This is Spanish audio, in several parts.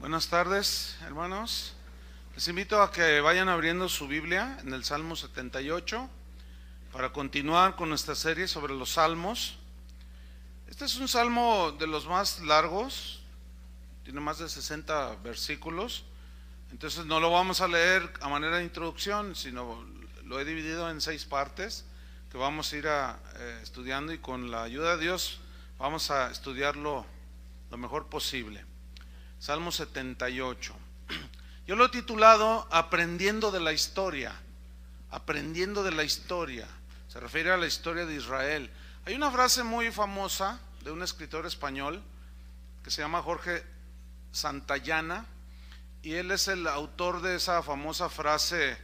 Buenas tardes, hermanos. Les invito a que vayan abriendo su Biblia en el Salmo 78 para continuar con nuestra serie sobre los salmos. Este es un salmo de los más largos, tiene más de 60 versículos, entonces no lo vamos a leer a manera de introducción, sino lo he dividido en 6 partes que vamos a ir estudiando, y con la ayuda de Dios vamos a estudiarlo lo mejor posible. Salmo 78. Yo lo he titulado Aprendiendo de la historia. Aprendiendo de la historia. Se refiere a la historia de Israel. Hay una frase muy famosa de un escritor español que se llama Jorge Santayana, y él es el autor de esa famosa frase: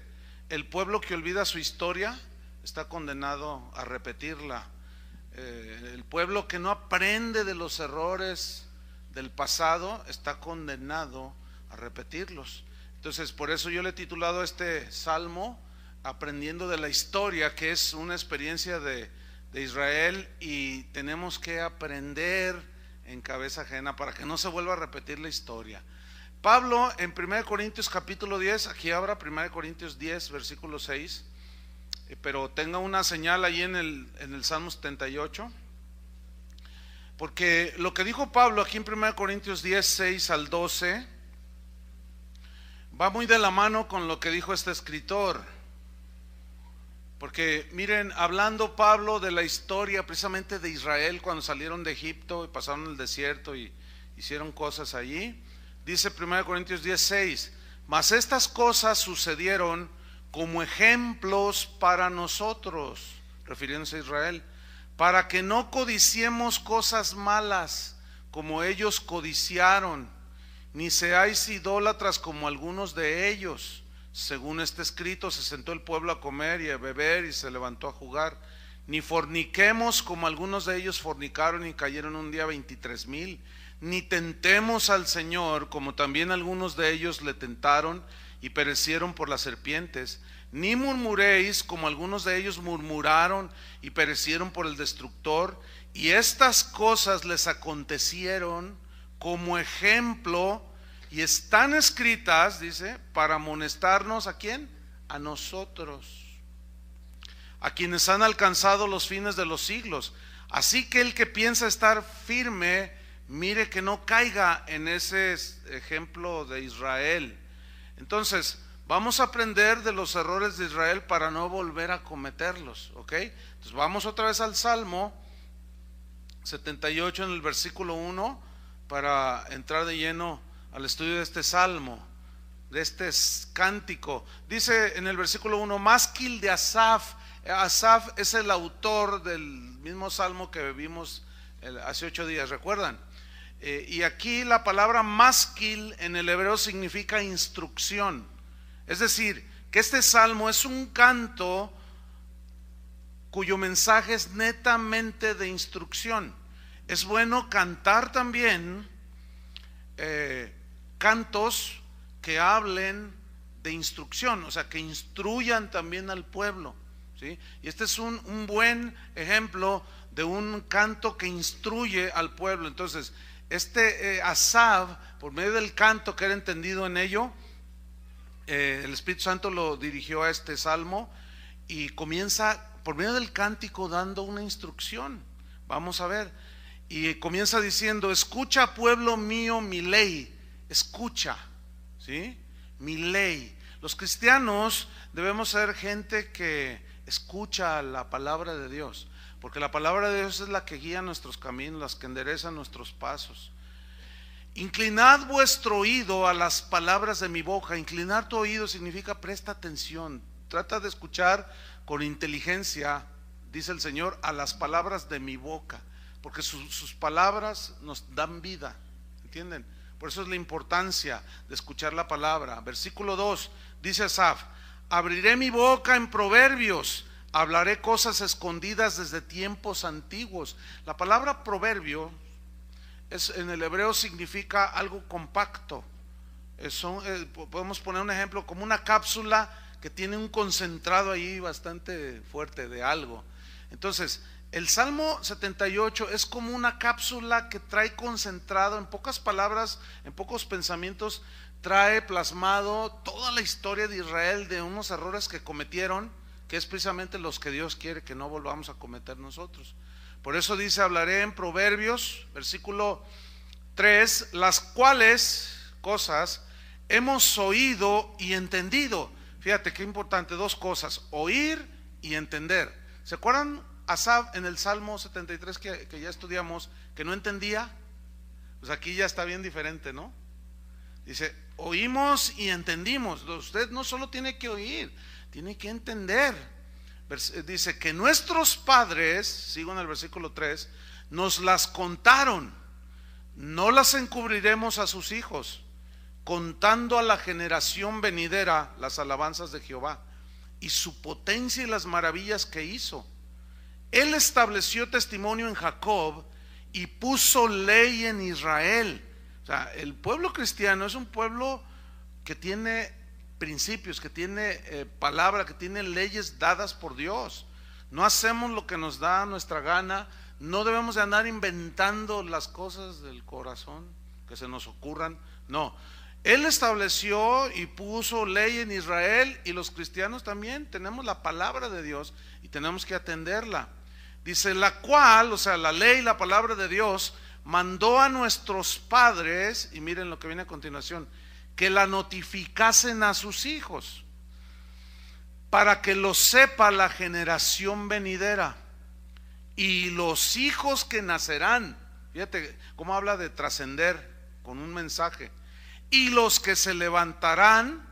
el pueblo que olvida su historia está condenado a repetirla. El pueblo que no aprende de los errores del pasado está condenado a repetirlos. Entonces, por eso yo le he titulado a este salmo Aprendiendo de la historia, que es una experiencia de Israel, y tenemos que aprender en cabeza ajena para que no se vuelva a repetir la historia. Pablo en 1 Corintios capítulo 10, aquí abra 1 Corintios 10 versículo 6, pero tenga una señal ahí en el Salmo 78, porque lo que dijo Pablo aquí en 1 Corintios 10, 6 al 12 va muy de la mano con lo que dijo este escritor. Porque miren, hablando Pablo de la historia precisamente de Israel cuando salieron de Egipto y pasaron el desierto y hicieron cosas allí, dice 1 Corintios 10, 6: mas estas cosas sucedieron como ejemplos para nosotros, refiriéndose a Israel, para que no codiciemos cosas malas como ellos codiciaron, ni seáis idólatras como algunos de ellos. Según está escrito, se sentó el pueblo a comer y a beber y se levantó a jugar. Ni forniquemos como algunos de ellos fornicaron y cayeron un día 23,000. Ni tentemos al Señor como también algunos de ellos le tentaron y perecieron por las serpientes. Ni murmuréis como algunos de ellos murmuraron y perecieron por el destructor. Y estas cosas les acontecieron como ejemplo, y están escritas, dice, para amonestarnos ¿a quién? A nosotros, a quienes han alcanzado los fines de los siglos. Así que el que piensa estar firme, mire que no caiga en ese ejemplo de Israel. Entonces, vamos a aprender de los errores de Israel para no volver a cometerlos, ¿ok? Entonces vamos otra vez al Salmo 78 en el versículo 1 para entrar de lleno al estudio de este salmo, de este cántico. Dice en el versículo 1: másquil de Asaf. Asaf es el autor del mismo salmo que vimos hace 8 días, ¿recuerdan? Y aquí la palabra másquil en el hebreo significa instrucción. Es decir, que este salmo es un canto cuyo mensaje es netamente de instrucción. Es bueno cantar también cantos que hablen de instrucción, o sea, que instruyan también al pueblo, ¿sí? Y este es un buen ejemplo de un canto que instruye al pueblo. Entonces, Asaf, por medio del canto que era entendido en ello, el Espíritu Santo lo dirigió a este salmo, y comienza por medio del cántico dando una instrucción. Vamos a ver, y comienza diciendo: escucha, pueblo mío, mi ley. Escucha, ¿sí? Mi ley. Los cristianos debemos ser gente que escucha la palabra de Dios, porque la palabra de Dios es la que guía nuestros caminos, las que enderezan nuestros pasos. Inclinad vuestro oído a las palabras de mi boca. Inclinar tu oído significa presta atención, trata de escuchar con inteligencia, dice el Señor, a las palabras de mi boca, porque sus palabras nos dan vida, ¿entienden? Por eso es la importancia de escuchar la palabra. Versículo 2, dice Asaf: abriré mi boca en proverbios, hablaré cosas escondidas desde tiempos antiguos. La palabra proverbio en el hebreo significa algo compacto. Podemos poner un ejemplo como una cápsula que tiene un concentrado ahí bastante fuerte de algo. Entonces, El Salmo 78 es como una cápsula que trae concentrado, en pocas palabras, en pocos pensamientos, trae plasmado toda la historia de Israel, de unos errores que cometieron, que es precisamente los que Dios quiere que no volvamos a cometer nosotros. Por eso dice, hablaré en Proverbios, versículo 3, las cuales cosas hemos oído y entendido. Fíjate qué importante, dos cosas, oír y entender. ¿Se acuerdan Asaf en el Salmo 73 que ya estudiamos, que no entendía? Pues aquí ya está bien diferente, ¿no? Dice, oímos y entendimos. Usted no solo tiene que oír, tiene que entender. Dice que nuestros padres, sigo en el versículo 3, nos las contaron, no las encubriremos a sus hijos, contando a la generación venidera las alabanzas de Jehová y su potencia y las maravillas que hizo. Él estableció testimonio en Jacob y puso ley en Israel. O sea, el pueblo cristiano es un pueblo que tiene principios, que tiene palabra, que tiene leyes dadas por Dios. No hacemos lo que nos da nuestra gana, no debemos de andar inventando las cosas del corazón que se nos ocurran, no. Él estableció y puso ley en Israel, y los cristianos también tenemos la palabra de Dios y tenemos que atenderla. Dice, la cual, o sea, la ley, la palabra de Dios, mandó a nuestros padres, y miren lo que viene a continuación, que la notificasen a sus hijos, para que lo sepa la generación venidera y los hijos que nacerán. Fíjate cómo habla de trascender con un mensaje. Y los que se levantarán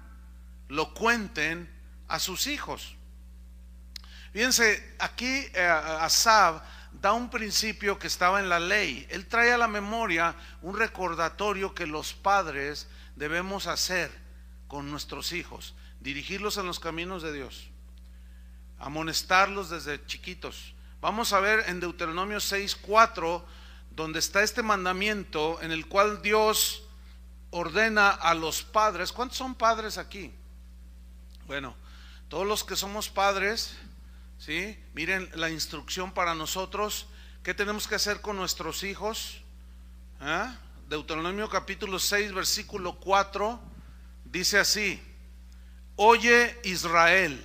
lo cuenten a sus hijos. Fíjense, aquí Asaf da un principio que estaba en la ley. Él trae a la memoria un recordatorio que los padres debemos hacer con nuestros hijos, dirigirlos en los caminos de Dios, amonestarlos desde chiquitos. Vamos a ver en Deuteronomio 6:4, donde está este mandamiento en el cual Dios ordena a los padres. ¿Cuántos son padres aquí? Bueno, todos los que somos padres, ¿sí? Miren la instrucción para nosotros. ¿Qué tenemos que hacer con nuestros hijos? Deuteronomio capítulo 6 versículo 4 dice así: oye Israel,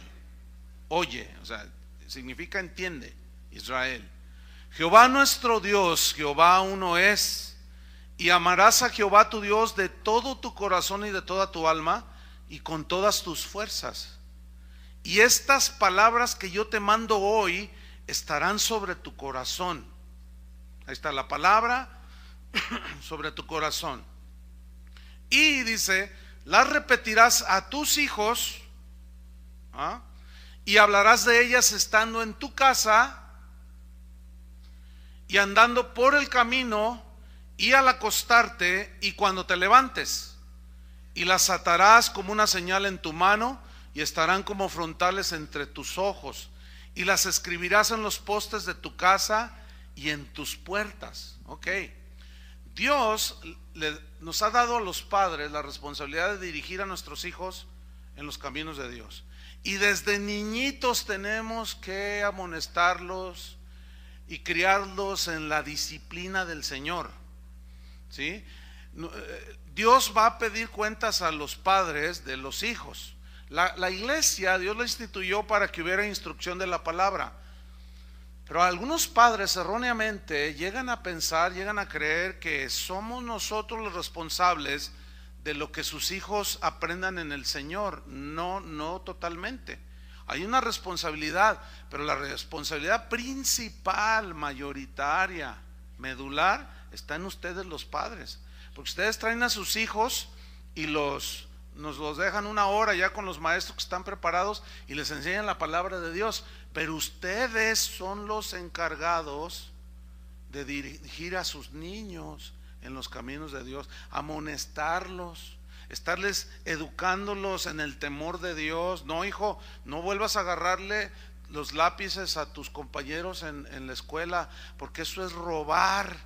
oye, o sea, significa entiende, Israel, Jehová nuestro Dios, Jehová uno es, y amarás a Jehová tu Dios de todo tu corazón y de toda tu alma y con todas tus fuerzas. Y estas palabras que yo te mando hoy estarán sobre tu corazón. Ahí está la palabra, sobre tu corazón. Y dice, las repetirás a tus hijos, y hablarás de ellas estando en tu casa y andando por el camino y al acostarte y cuando te levantes, y las atarás como una señal en tu mano y estarán como frontales entre tus ojos, y las escribirás en los postes de tu casa y en tus puertas. Ok, Dios nos ha dado a los padres la responsabilidad de dirigir a nuestros hijos en los caminos de Dios, y desde niñitos tenemos que amonestarlos y criarlos en la disciplina del Señor, ¿sí? Dios va a pedir cuentas a los padres de los hijos. La iglesia, Dios la instituyó para que hubiera instrucción de la palabra, pero algunos padres erróneamente llegan a pensar, llegan a creer que somos nosotros los responsables de lo que sus hijos aprendan en el Señor. No, no totalmente. Hay una responsabilidad, pero la responsabilidad principal, mayoritaria, medular, está en ustedes los padres, porque ustedes traen a sus hijos y nos los dejan una hora ya con los maestros que están preparados y les enseñan la palabra de Dios, pero ustedes son los encargados de dirigir a sus niños en los caminos de Dios, amonestarlos, estarles educándolos en el temor de Dios. No, hijo, no vuelvas a agarrarle los lápices a tus compañeros en la escuela, porque eso es robar.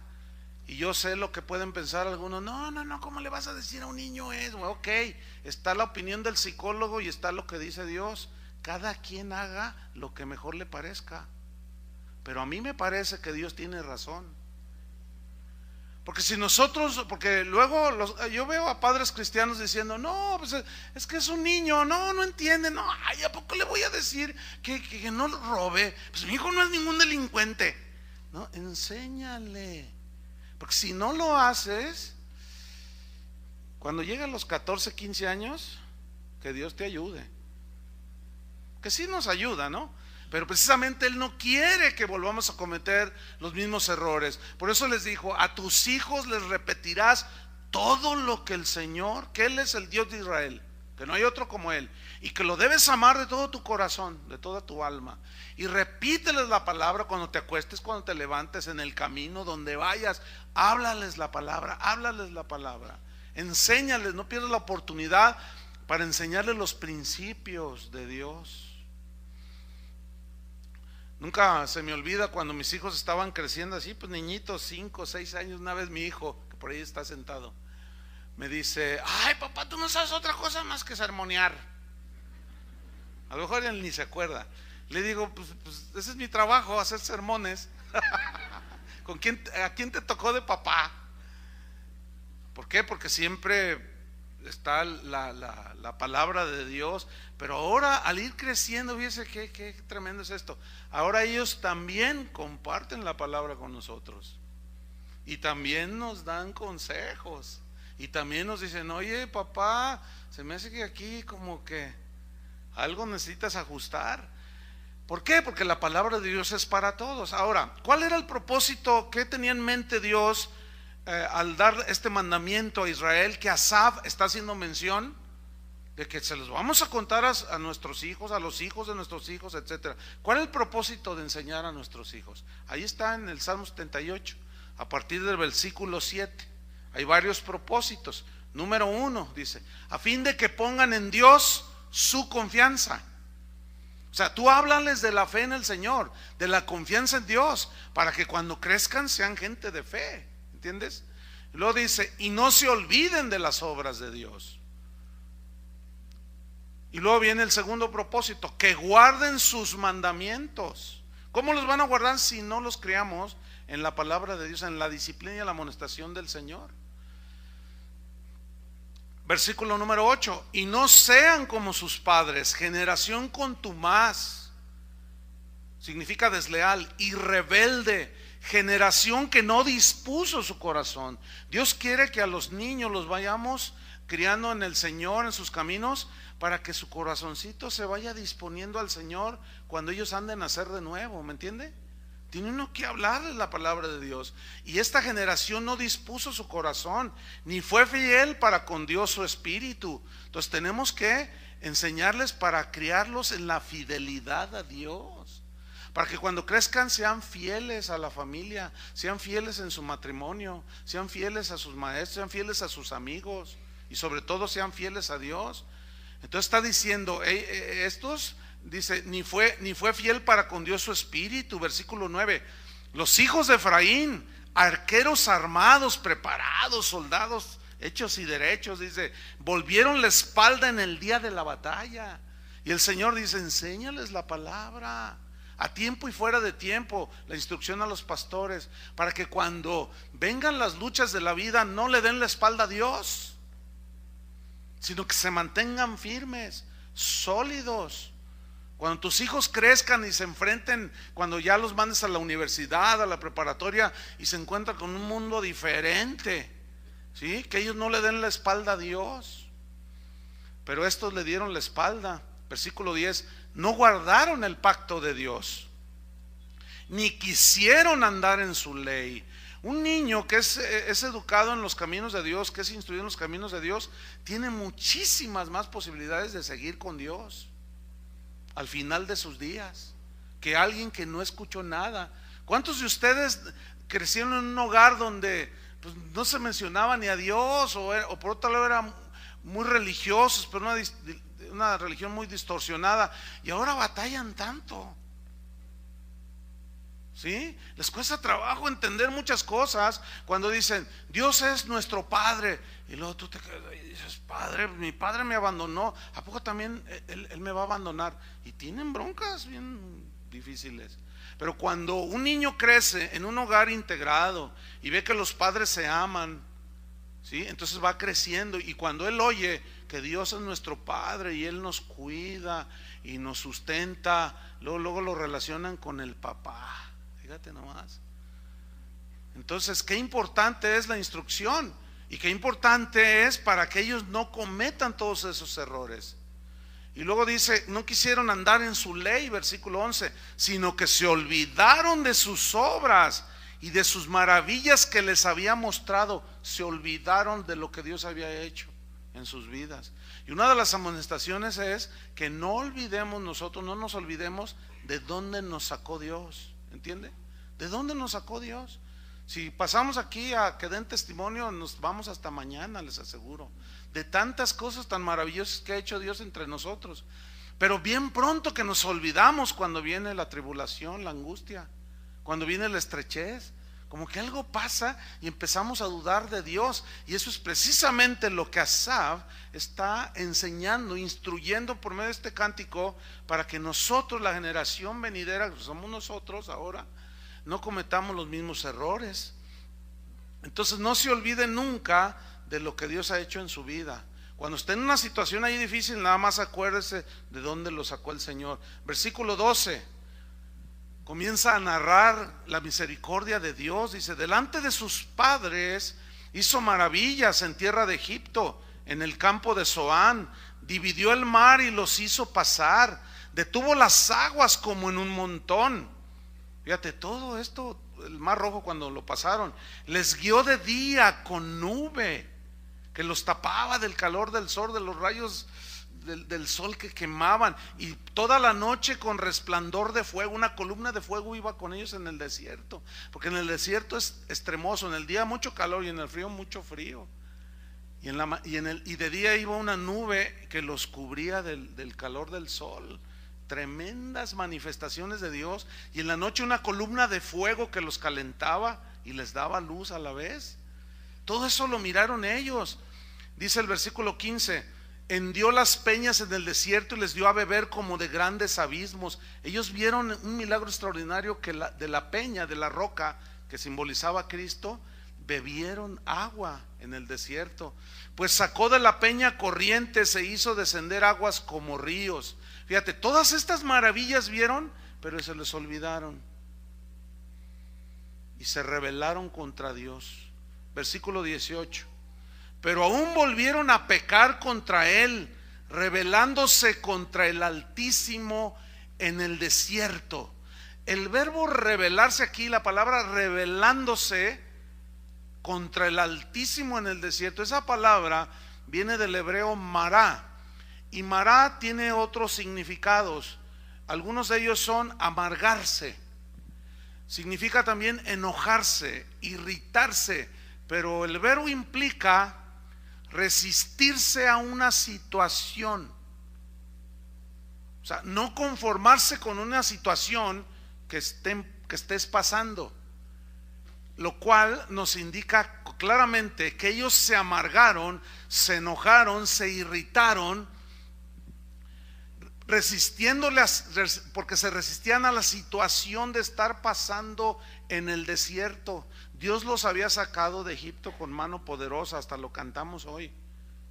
Y yo sé lo que pueden pensar algunos: no, ¿cómo le vas a decir a un niño eso? Ok, está la opinión del psicólogo y está lo que dice Dios. Cada quien haga lo que mejor le parezca, pero a mí me parece que Dios tiene razón. Porque si nosotros, porque luego yo veo a padres cristianos diciendo, no, pues es que es un niño, no entiende, no, ay, ¿a poco le voy a decir que no robe? Pues mi hijo no es ningún delincuente. No, enséñale. Porque si no lo haces, cuando llega a los 14, 15 años, que Dios te ayude. Que sí nos ayuda, ¿no? Pero precisamente Él no quiere que volvamos a cometer los mismos errores. Por eso les dijo, a tus hijos les repetirás todo lo que el Señor, que Él es el Dios de Israel, que no hay otro como Él, y que lo debes amar de todo tu corazón, de toda tu alma. Y repíteles la palabra cuando te acuestes, cuando te levantes, en el camino, donde vayas. Háblales la palabra, háblales la palabra. Enséñales, no pierdas la oportunidad para enseñarles los principios de Dios. Nunca se me olvida cuando mis hijos estaban creciendo así, pues niñitos, 5, 6 años. Una vez mi hijo, que por ahí está sentado, me dice, ay papá, tú no sabes otra cosa más que sermonear. A lo mejor él ni se acuerda. Le digo, pues ese es mi trabajo, hacer sermones. ¿A quién te tocó de papá? ¿Por qué? Porque siempre está la palabra de Dios. Pero ahora, al ir creciendo, fíjese qué tremendo es esto. Ahora ellos también comparten la palabra con nosotros, y también nos dan consejos, y también nos dicen, oye papá, se me hace que aquí como que algo necesitas ajustar. ¿Por qué? Porque la palabra de Dios es para todos. Ahora, ¿cuál era el propósito? ¿Qué tenía en mente Dios al dar este mandamiento a Israel? Que Asaf está haciendo mención de que se los vamos a contar a nuestros hijos, a los hijos de nuestros hijos, etcétera. ¿Cuál es el propósito de enseñar a nuestros hijos? Ahí está en el Salmo 78, a partir del versículo 7. Hay varios propósitos. Número 1 dice, a fin de que pongan en Dios su confianza. O sea, tú háblales de la fe en el Señor, de la confianza en Dios, para que cuando crezcan sean gente de fe, ¿entiendes? Y luego dice, y no se olviden de las obras de Dios. Y luego viene el segundo propósito, que guarden sus mandamientos. ¿Cómo los van a guardar si no los criamos en la palabra de Dios, en la disciplina y la amonestación del Señor? Versículo número 8, y no sean como sus padres, generación contumaz, significa desleal, y rebelde, generación que no dispuso su corazón. Dios quiere que a los niños los vayamos criando en el Señor, en sus caminos, para que su corazoncito se vaya disponiendo al Señor cuando ellos anden a nacer de nuevo, ¿me entiende? Tiene uno que hablarles la palabra de Dios. Y esta generación no dispuso su corazón, ni fue fiel para con Dios su espíritu. Entonces tenemos que enseñarles para criarlos en la fidelidad a Dios, para que cuando crezcan sean fieles a la familia, sean fieles en su matrimonio, sean fieles a sus maestros, sean fieles a sus amigos, y sobre todo sean fieles a Dios. Entonces está diciendo, estos, dice, ni fue fiel para con Dios su espíritu. Versículo 9, los hijos de Efraín, arqueros armados, preparados, soldados hechos y derechos, dice, volvieron la espalda en el día de la batalla. Y el Señor dice, enséñales la palabra a tiempo y fuera de tiempo, la instrucción a los pastores, para que cuando vengan las luchas de la vida no le den la espalda a Dios, sino que se mantengan firmes, sólidos. Cuando tus hijos crezcan y se enfrenten, cuando ya los mandes a la universidad, a la preparatoria, y se encuentran con un mundo diferente, ¿sí? Que ellos no le den la espalda a Dios. Pero estos le dieron la espalda. Versículo 10, no guardaron el pacto de Dios, ni quisieron andar en su ley. Un niño que es educado en los caminos de Dios, que es instruido en los caminos de Dios, tiene muchísimas más posibilidades de seguir con Dios al final de sus días que alguien que no escuchó nada. ¿Cuántos de ustedes crecieron en un hogar donde pues, no se mencionaba ni a Dios, o por otro lado eran muy religiosos, pero una religión muy distorsionada, y ahora batallan tanto? ¿Sí? Les cuesta trabajo entender muchas cosas cuando dicen Dios es nuestro Padre, y luego tú te quedas y dices, Padre, mi padre me abandonó, ¿a poco también él me va a abandonar? Y tienen broncas bien difíciles. Pero cuando un niño crece en un hogar integrado y ve que los padres se aman, ¿sí? Entonces va creciendo, y cuando él oye que Dios es nuestro Padre y Él nos cuida y nos sustenta, luego lo relacionan con el papá. Fíjate nomás. Entonces, qué importante es la instrucción y qué importante es para que ellos no cometan todos esos errores. Y luego dice, no quisieron andar en su ley, versículo 11, sino que se olvidaron de sus obras y de sus maravillas que les había mostrado. Se olvidaron de lo que Dios había hecho en sus vidas. Y una de las amonestaciones es que no olvidemos nosotros, no nos olvidemos de dónde nos sacó Dios. ¿Entiende? ¿De dónde nos sacó Dios? Si pasamos aquí a que den testimonio, nos vamos hasta mañana, les aseguro, de tantas cosas tan maravillosas que ha hecho Dios entre nosotros. Pero bien pronto que nos olvidamos cuando viene la tribulación, la angustia, cuando viene la estrechez, como que algo pasa y empezamos a dudar de Dios. Y eso es precisamente lo que Asaf está enseñando, instruyendo por medio de este cántico, para que nosotros, la generación venidera, que somos nosotros ahora, no cometamos los mismos errores. Entonces no se olvide nunca de lo que Dios ha hecho en su vida. Cuando esté en una situación ahí difícil, nada más acuérdese de dónde lo sacó el Señor. Versículo 12 comienza a narrar la misericordia de Dios. Dice, delante de sus padres hizo maravillas en tierra de Egipto, en el campo de Zoán. Dividió el mar y los hizo pasar, detuvo las aguas como en un montón. Fíjate, todo esto, el mar rojo cuando lo pasaron, les guió de día con nube que los tapaba del calor del sol, de los rayos del sol que quemaban, y toda la noche con resplandor de fuego, una columna de fuego iba con ellos en el desierto, porque en el desierto es extremoso, en el día mucho calor y en el frío mucho frío, y de día iba una nube que los cubría del calor del sol. Tremendas manifestaciones de Dios. Y en la noche una columna de fuego que los calentaba y les daba luz a la vez. Todo eso lo miraron ellos. Dice el versículo 15, hendió las peñas en el desierto y les dio a beber como de grandes abismos. Ellos vieron un milagro extraordinario, que de la peña, de la roca que simbolizaba a Cristo, bebieron agua en el desierto. Pues sacó de la peña corrientes, se hizo descender aguas como ríos. Fíjate, todas estas maravillas vieron, pero se les olvidaron y se rebelaron contra Dios. Versículo 18, pero aún volvieron a pecar contra Él, rebelándose contra el Altísimo en el desierto. El verbo rebelarse aquí, la palabra rebelándose contra el Altísimo en el desierto, esa palabra viene del hebreo mará. Y mará tiene otros significados. Algunos de ellos son amargarse, significa también enojarse, irritarse, pero el verbo implica resistirse a una situación. O sea, no conformarse con una situación que estés pasando, lo cual nos indica claramente que ellos se amargaron, se enojaron, se irritaron, resistiéndole, porque se resistían a la situación de estar pasando en el desierto. Dios los había sacado de Egipto con mano poderosa, hasta lo cantamos hoy,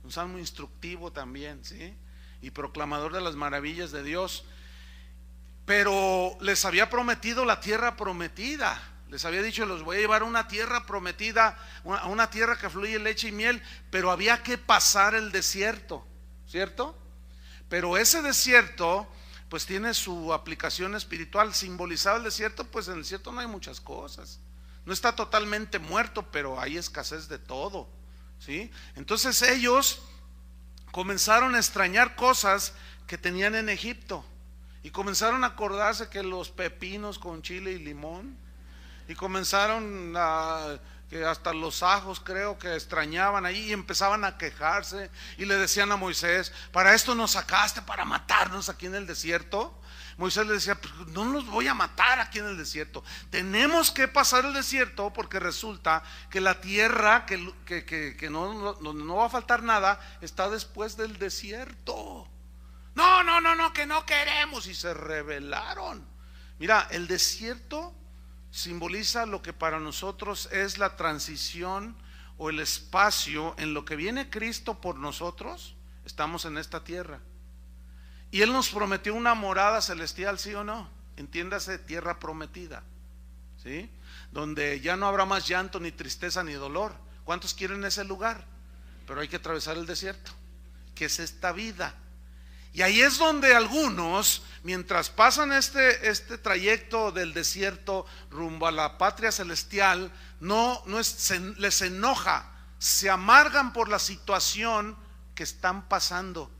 un salmo instructivo también, ¿sí? Y proclamador de las maravillas de Dios. Pero les había prometido la tierra prometida. Les había dicho, los voy a llevar a una tierra prometida, a una tierra que fluye leche y miel, pero había que pasar el desierto, ¿cierto? Pero ese desierto pues tiene su aplicación espiritual. Simbolizado el desierto, pues en el desierto no hay muchas cosas, no está totalmente muerto, pero hay escasez de todo, ¿sí? Entonces ellos comenzaron a extrañar cosas que tenían en Egipto, y comenzaron a acordarse que los pepinos con chile y limón, y comenzaron que hasta los ajos creo que extrañaban ahí, y empezaban a quejarse y le decían a Moisés, para esto nos sacaste, para matarnos aquí en el desierto. Moisés le decía, pues no los voy a matar aquí en el desierto, tenemos que pasar el desierto, porque resulta que la tierra que no va a faltar nada está después del desierto. No, que no queremos, y se rebelaron. Mira, el desierto simboliza lo que para nosotros es la transición o el espacio en lo que viene Cristo por nosotros. Estamos en esta tierra y Él nos prometió una morada celestial, ¿sí o no? Entiéndase, tierra prometida, ¿sí? Donde ya no habrá más llanto, ni tristeza, ni dolor. ¿Cuántos quieren ese lugar? Pero hay que atravesar el desierto, que es esta vida. Y ahí es donde algunos, mientras pasan este trayecto del desierto rumbo a la patria celestial, les enoja, se amargan por la situación que están pasando.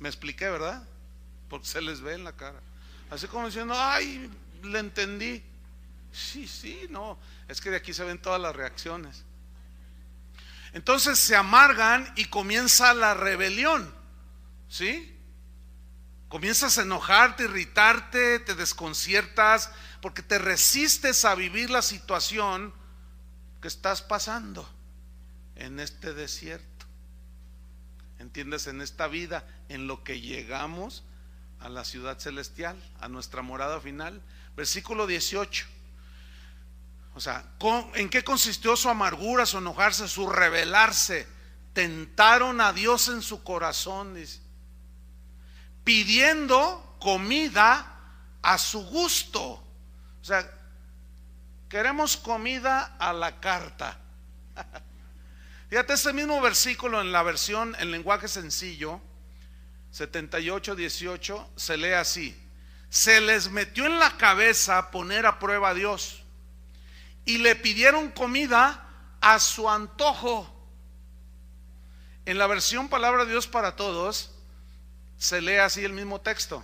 Me expliqué, ¿verdad? Porque se les ve en la cara, así como diciendo, ay, le entendí. Sí, no, es que de aquí se ven todas las reacciones. Entonces se amargan y comienza la rebelión, ¿sí? Comienzas a enojarte, irritarte, te desconciertas, porque te resistes a vivir la situación que estás pasando en este desierto. ¿Entiendes? En esta vida, en lo que llegamos a la ciudad celestial, a nuestra morada final. Versículo 18. O sea, ¿en qué consistió su amargura, su enojarse, su rebelarse? Tentaron a Dios en su corazón, dice, pidiendo comida a su gusto. O sea, queremos comida a la carta. Fíjate, este mismo versículo en la versión en lenguaje sencillo 78:18 se lee así: se les metió en la cabeza poner a prueba a Dios y le pidieron comida a su antojo. En la versión Palabra de Dios para Todos se lee así el mismo texto: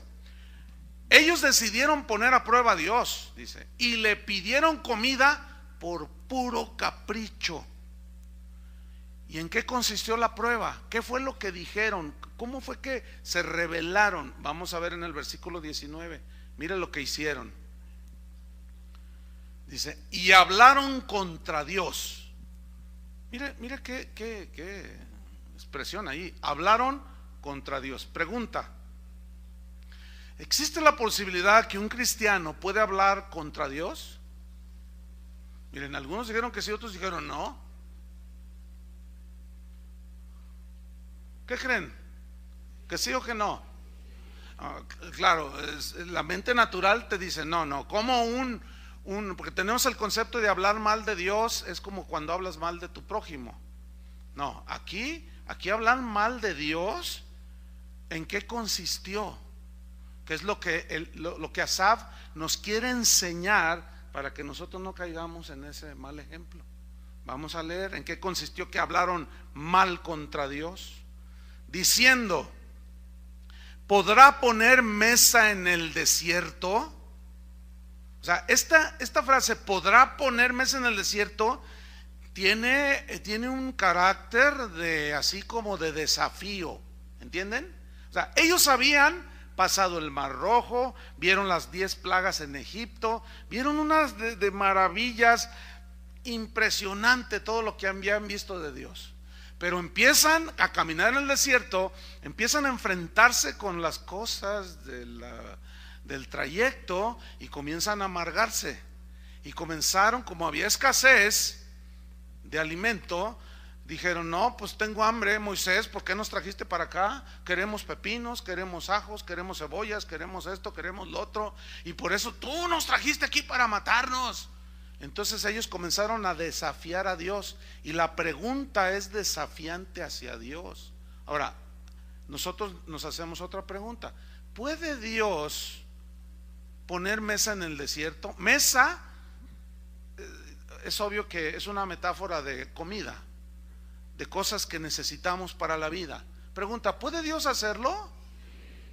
ellos decidieron poner a prueba a Dios, dice, y le pidieron comida por puro capricho. ¿Y en qué consistió la prueba? ¿Qué fue lo que dijeron? ¿Cómo fue que se rebelaron? Vamos a ver en el versículo 19. Mire lo que hicieron. Dice, y hablaron contra Dios. Mire qué expresión ahí. Hablaron contra Dios. Pregunta: ¿existe la posibilidad que un cristiano puede hablar contra Dios? Miren, algunos dijeron que sí, otros dijeron no. ¿Qué creen? ¿Que sí o que no? Claro, la mente natural te dice no, como porque tenemos el concepto de hablar mal de Dios, es como cuando hablas mal de tu prójimo. No, aquí hablar mal de Dios, ¿en qué consistió? Que es lo que Asaf nos quiere enseñar para que nosotros no caigamos en ese mal ejemplo. Vamos a leer en qué consistió que hablaron mal contra Dios, diciendo: ¿podrá poner mesa en el desierto? O sea, esta frase, ¿podrá poner mesa en el desierto?, tiene un carácter de así como de desafío, ¿entienden? O sea, ellos habían pasado el Mar Rojo, vieron las 10 plagas en Egipto, vieron unas de maravillas, impresionante todo lo que habían visto de Dios. Pero empiezan a caminar en el desierto, empiezan a enfrentarse con las cosas del trayecto y comienzan a amargarse. Y comenzaron, como había escasez de alimento, dijeron: no, pues tengo hambre, Moisés, ¿por qué nos trajiste para acá? Queremos pepinos, queremos ajos, queremos cebollas, queremos esto, queremos lo otro, y por eso tú nos trajiste aquí para matarnos. Entonces ellos comenzaron a desafiar a Dios, y la pregunta es desafiante hacia Dios. Ahora, nosotros nos hacemos otra pregunta: ¿puede Dios poner mesa en el desierto? Mesa, es obvio que es una metáfora de comida, de cosas que necesitamos para la vida. Pregunta: ¿puede Dios hacerlo?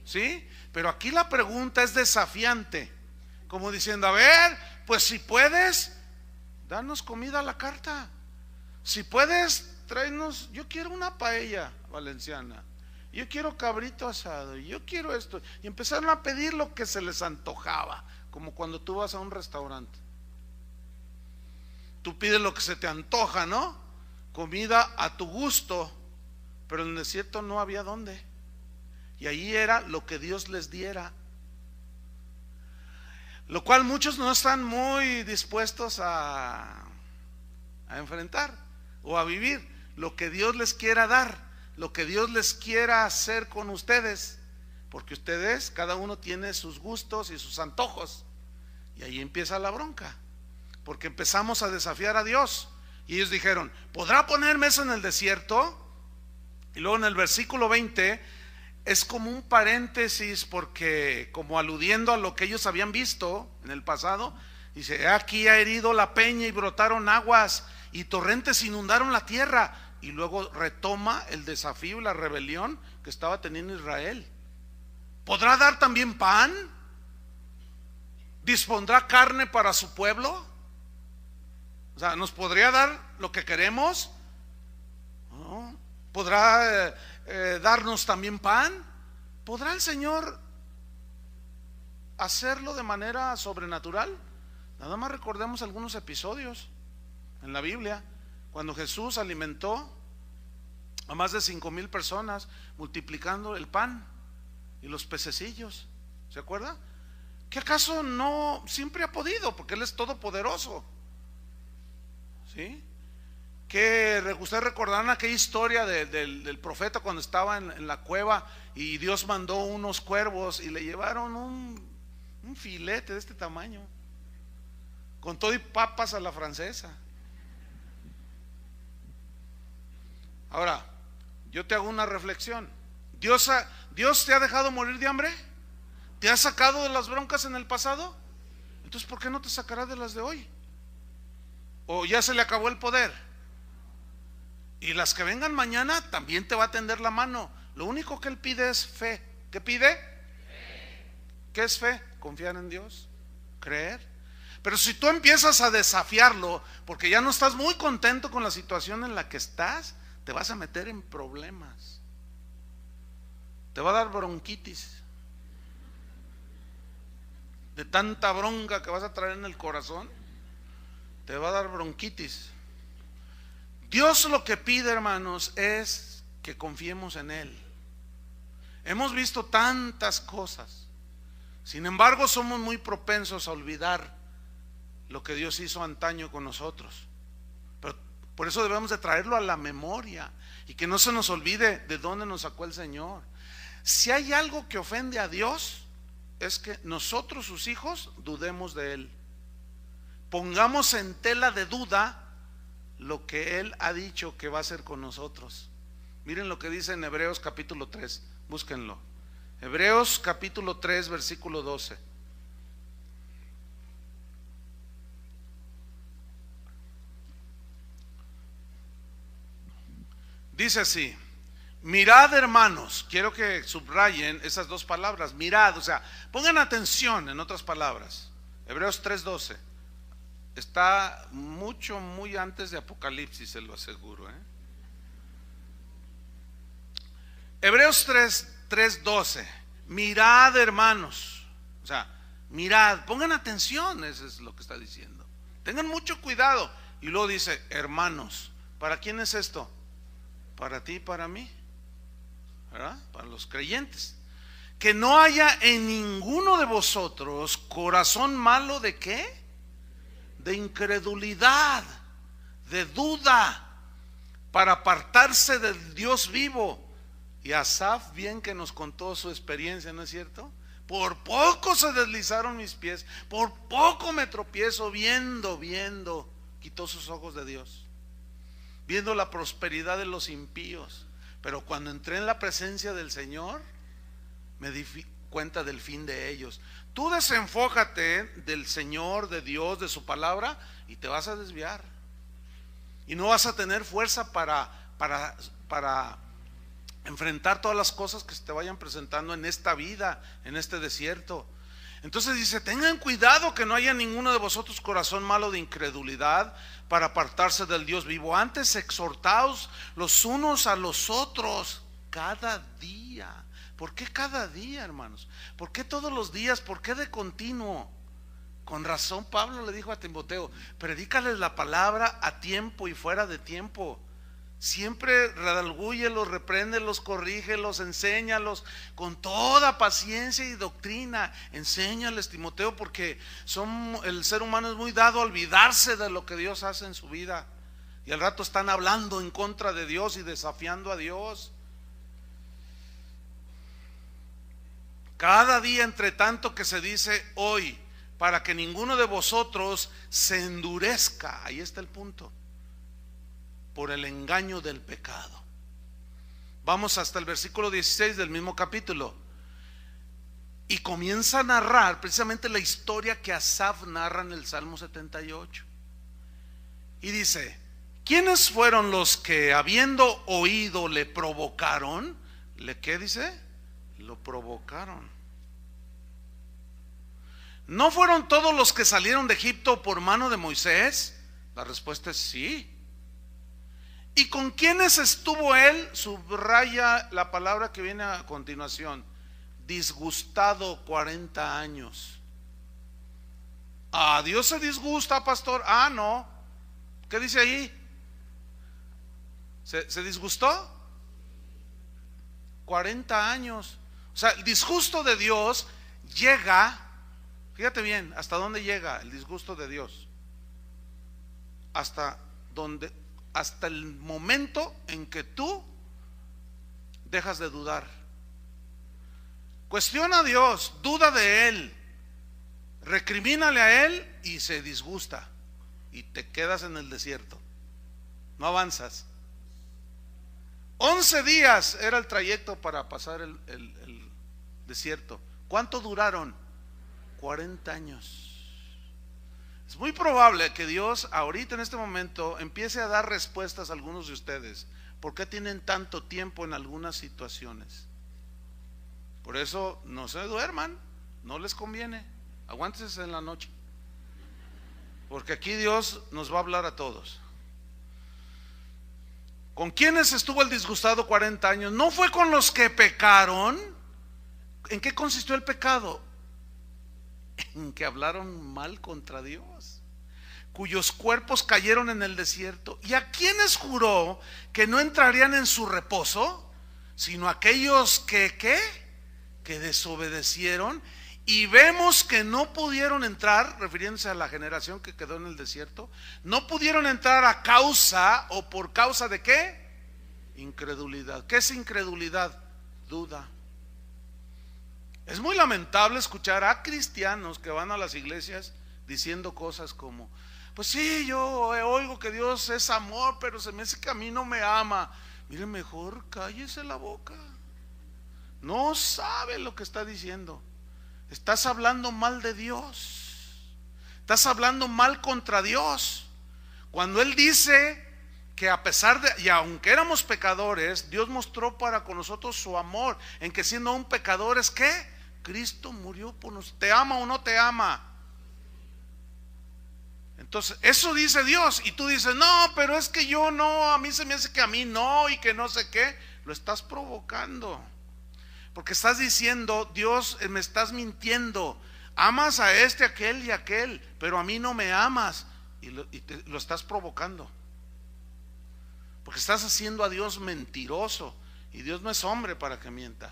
Sí, pero aquí la pregunta es desafiante, como diciendo: a ver, pues si puedes, danos comida a la carta. Si puedes, tráenos, yo quiero una paella valenciana, yo quiero cabrito asado, yo quiero esto. Y empezaron a pedir lo que se les antojaba, como cuando tú vas a un restaurante. Tú pides lo que se te antoja, ¿no? Comida a tu gusto, pero en el desierto no había dónde. Y ahí era lo que Dios les diera. lo cual muchos no están muy dispuestos a enfrentar o a vivir lo que Dios les quiera dar, lo que Dios les quiera hacer con ustedes, porque ustedes, cada uno tiene sus gustos y sus antojos, y ahí empieza la bronca, porque empezamos a desafiar a Dios, y ellos dijeron: ¿podrá ponerme eso en el desierto? Y luego en el versículo 20 es como un paréntesis, porque como aludiendo a lo que ellos habían visto en el pasado, dice: aquí ha herido la peña y brotaron aguas y torrentes inundaron la tierra. Y luego retoma el desafío y la rebelión que estaba teniendo Israel. ¿Podrá dar también pan? ¿Dispondrá carne para su pueblo? O sea, ¿nos podría dar lo que queremos? ¿No? ¿Podrá darnos también pan? ¿Podrá el Señor hacerlo de manera sobrenatural? Nada más recordemos algunos episodios en la Biblia, cuando Jesús alimentó a más de 5,000 personas, multiplicando el pan y los pececillos. ¿Se acuerda? ¿Que acaso no siempre ha podido? Porque Él es todopoderoso. ¿Sí? Que ustedes recordarán aquella historia del profeta cuando estaba en la cueva y Dios mandó unos cuervos y le llevaron un filete de este tamaño, con todo y papas a la francesa. Ahora, yo te hago una reflexión. ¿Dios te ha dejado morir de hambre? ¿Te ha sacado de las broncas en el pasado? Entonces, ¿por qué no te sacará de las de hoy? ¿O ya se le acabó el poder? Y las que vengan mañana también te va a tender la mano. Lo único que Él pide es fe. ¿Qué pide? ¿Qué es fe? Confiar en Dios, creer. Pero si tú empiezas a desafiarlo, porque ya no estás muy contento con la situación en la que estás, te vas a meter en problemas. Te va a dar bronquitis de tanta bronca que vas a traer en el corazón. Te va a dar bronquitis. Dios lo que pide, hermanos, es que confiemos en Él. Hemos visto tantas cosas, sin embargo somos muy propensos a olvidar lo que Dios hizo antaño con nosotros. Pero por eso debemos de traerlo a la memoria y que no se nos olvide de dónde nos sacó el Señor. Si hay algo que ofende a Dios, es que nosotros, sus hijos, dudemos de Él. Pongamos en tela de duda lo que Él ha dicho que va a hacer con nosotros. Miren lo que dice en Hebreos capítulo 3, búsquenlo. Hebreos capítulo 3, versículo 12. Dice así: mirad, hermanos, quiero que subrayen esas dos palabras, mirad, o sea, pongan atención, en otras palabras. Hebreos 3:12 está muy antes de Apocalipsis, se lo aseguro, Hebreos 3:12, mirad, hermanos, o sea, mirad, pongan atención, eso es lo que está diciendo, tengan mucho cuidado. Y luego dice, hermanos, ¿para quién es esto? Para ti y para mí, ¿verdad? Para los creyentes. Que no haya en ninguno de vosotros corazón malo de ¿qué? De incredulidad, de duda, para apartarse del Dios vivo. Y Asaf bien que nos contó su experiencia, ¿no es cierto? Por poco se deslizaron mis pies, por poco me tropiezo, viendo, quitó sus ojos de Dios, viendo la prosperidad de los impíos. Pero cuando entré en la presencia del Señor, me di cuenta del fin de ellos. Tú desenfócate del Señor, de Dios, de su palabra, y te vas a desviar. Y no vas a tener fuerza para enfrentar todas las cosas que se te vayan presentando en esta vida, en este desierto. Entonces dice, tengan cuidado que no haya ninguno de vosotros corazón malo de incredulidad para apartarse del Dios vivo. Antes exhortaos los unos a los otros cada día. ¿Por qué cada día, hermanos? ¿Por qué todos los días? ¿Por qué de continuo? Con razón Pablo le dijo a Timoteo, predícales la palabra a tiempo y fuera de tiempo. Siempre redalgúyelos, repréndelos, corrígelos, enséñalos con toda paciencia y doctrina. Enséñales, Timoteo, porque el ser humano es muy dado a olvidarse de lo que Dios hace en su vida. Y al rato están hablando en contra de Dios y desafiando a Dios. Cada día, entre tanto que se dice hoy, para que ninguno de vosotros se endurezca. Ahí está el punto. Por el engaño del pecado. Vamos hasta el versículo 16 del mismo capítulo. Y comienza a narrar precisamente la historia que Asaf narra en el Salmo 78. Y dice: ¿quiénes fueron los que, habiendo oído, le provocaron? ¿Qué dice? Lo provocaron. ¿No fueron todos los que salieron de Egipto por mano de Moisés? La respuesta es sí. ¿Y con quiénes estuvo él? Subraya la palabra que viene a continuación: disgustado 40 años. ¿A Dios se disgusta, pastor? Ah, no. ¿Qué dice ahí? ¿Se disgustó? 40 años. O sea, el disgusto de Dios llega, fíjate bien, ¿hasta dónde llega el disgusto de Dios? Hasta el momento en que tú dejas de dudar. Cuestiona a Dios, duda de Él, recrimínale a Él y se disgusta y te quedas en el desierto, no avanzas. 11 días era el trayecto para pasar el desierto. ¿Cuánto duraron? 40 años. Es muy probable que Dios ahorita en este momento empiece a dar respuestas a algunos de ustedes. ¿Por qué tienen tanto tiempo en algunas situaciones? Por eso no se duerman, no les conviene. Aguántense en la noche, porque aquí Dios nos va a hablar a todos. ¿Con quiénes estuvo el disgustado 40 años? ¿No fue con los que pecaron? ¿En qué consistió el pecado? En que hablaron mal contra Dios, cuyos cuerpos cayeron en el desierto. ¿Y a quiénes juró que no entrarían en su reposo? Sino aquellos que desobedecieron. Y vemos que no pudieron entrar, refiriéndose a la generación que quedó en el desierto. No pudieron entrar a causa, o por causa de ¿qué? Incredulidad. ¿Qué es incredulidad? Duda. Es muy lamentable escuchar a cristianos que van a las iglesias diciendo cosas como: pues sí, yo oigo que Dios es amor, pero se me hace que a mí no me ama. Mire, mejor cállese la boca. No sabe lo que está diciendo. Estás hablando mal de Dios. Estás hablando mal contra Dios. Cuando Él dice que a pesar de, y aunque éramos pecadores, Dios mostró para con nosotros su amor, en que siendo aún pecadores, ¿qué? Cristo murió por nosotros. ¿Te ama o no te ama? Entonces, eso dice Dios. Y tú dices: no, pero es que yo no, a mí se me hace que a mí no, y que no sé qué. Lo estás provocando, porque estás diciendo: Dios, me estás mintiendo. Amas a aquel y aquel, pero a mí no me amas. Y lo estás provocando, porque estás haciendo a Dios mentiroso. Y Dios no es hombre para que mienta.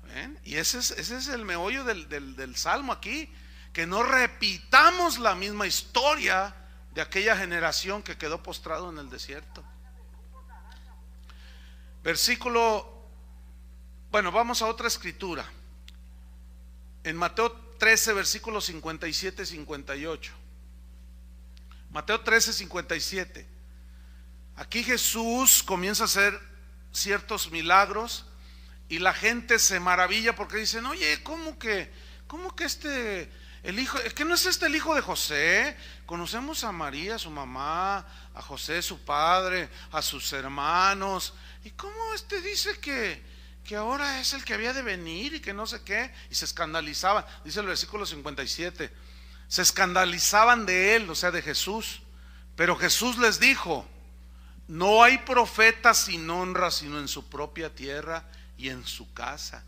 ¿Ven? Y ese es el meollo del salmo aquí. Que no repitamos la misma historia de aquella generación que quedó postrado en el desierto. Vamos a otra escritura. En Mateo 13, versículos 57 y 58. Mateo 13, 57. Aquí Jesús comienza a hacer ciertos milagros y la gente se maravilla porque dicen: oye, ¿cómo que el hijo, es que no es el hijo de José? Conocemos a María, su mamá, a José, su padre, a sus hermanos. ¿Y cómo dice que ahora es el que había de venir y que no sé qué? Y se escandalizaban, dice el versículo 57, se escandalizaban de él, o sea, de Jesús. Pero Jesús les dijo: no hay profeta sin honra sino en su propia tierra y en su casa.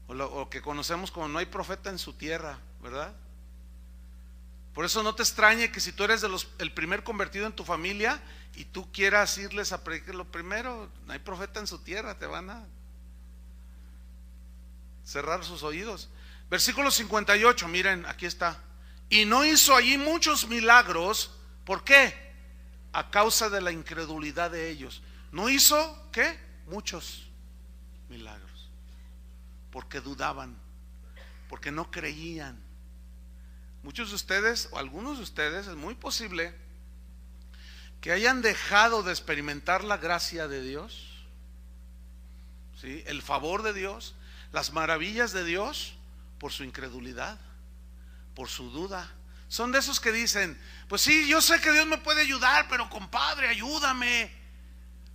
O lo que conocemos como no hay profeta en su tierra, ¿verdad? Por eso no te extrañe que si tú eres el primer convertido en tu familia, y tú quieras irles a predicar, lo primero, no hay profeta en su tierra, te van a cerrar sus oídos. Versículo 58, miren, aquí está. Y no hizo allí muchos milagros. ¿Por qué? A causa de la incredulidad de ellos. No hizo, ¿qué? Muchos milagros. Porque dudaban, porque no creían. Muchos de ustedes, o algunos de ustedes, es muy posible que hayan dejado de experimentar la gracia de Dios, ¿sí? El favor de Dios, las maravillas de Dios, por su incredulidad, por su duda. Son de esos que dicen, pues sí, yo sé que Dios me puede ayudar, pero compadre, ayúdame.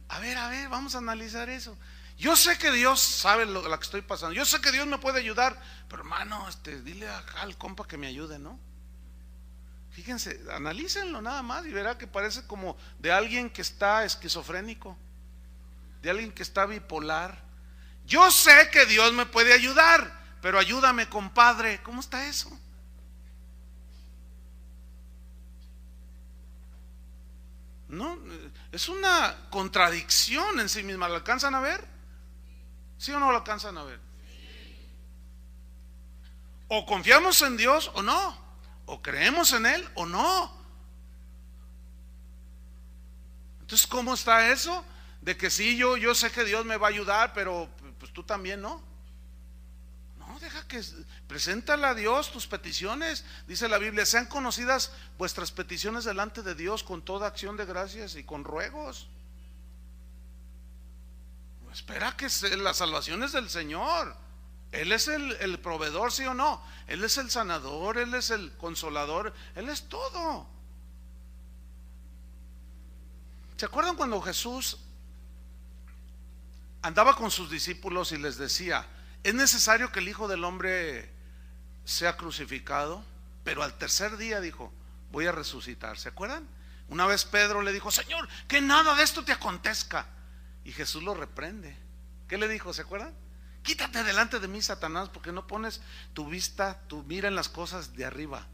A ver, vamos a analizar eso. Yo sé que Dios sabe lo que estoy pasando, yo sé que Dios me puede ayudar, pero hermano, dile al compa que me ayude, ¿no? Fíjense, analícenlo nada más y verá que parece como de alguien que está esquizofrénico, de alguien que está bipolar. Yo sé que Dios me puede ayudar, pero ayúdame, compadre. ¿Cómo está eso? No, es una contradicción en sí misma. ¿La alcanzan a ver? ¿Sí o no la alcanzan a ver? O confiamos en Dios o no, o creemos en Él o no. Entonces, ¿cómo está eso? De que sí, yo sé que Dios me va a ayudar, pero pues tú también no. No, deja que preséntale a Dios tus peticiones. Dice la Biblia, sean conocidas vuestras peticiones delante de Dios con toda acción de gracias y con ruegos. Espera que la salvación es del Señor. Él es el proveedor, sí o no. Él es el sanador, Él es el consolador, Él es todo. ¿Se acuerdan cuando Jesús andaba con sus discípulos y les decía, es necesario que el Hijo del Hombre sea crucificado, pero al tercer día dijo, voy a resucitar? ¿Se acuerdan? Una vez Pedro le dijo, Señor, que nada de esto te acontezca. Y Jesús lo reprende. ¿Qué le dijo? ¿Se acuerdan? Quítate delante de mí, Satanás, porque no pones tu vista, tu mira en las cosas de arriba.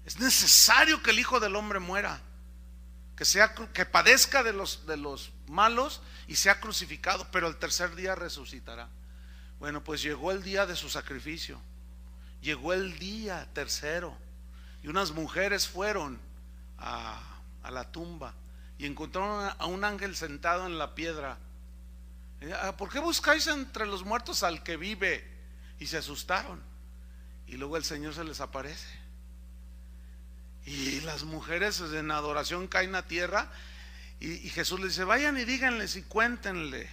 Es necesario que el Hijo del Hombre muera, que padezca de los malos y sea crucificado, pero el tercer día resucitará. Bueno, pues llegó el día de su sacrificio, llegó el día tercero, y unas mujeres fueron a la tumba y encontraron a un ángel sentado en la piedra. ¿Por qué buscáis entre los muertos al que vive? Y se asustaron. Y luego el Señor se les aparece. Y las mujeres en adoración caen a tierra. Y Jesús les dice, vayan y díganles y cuéntenles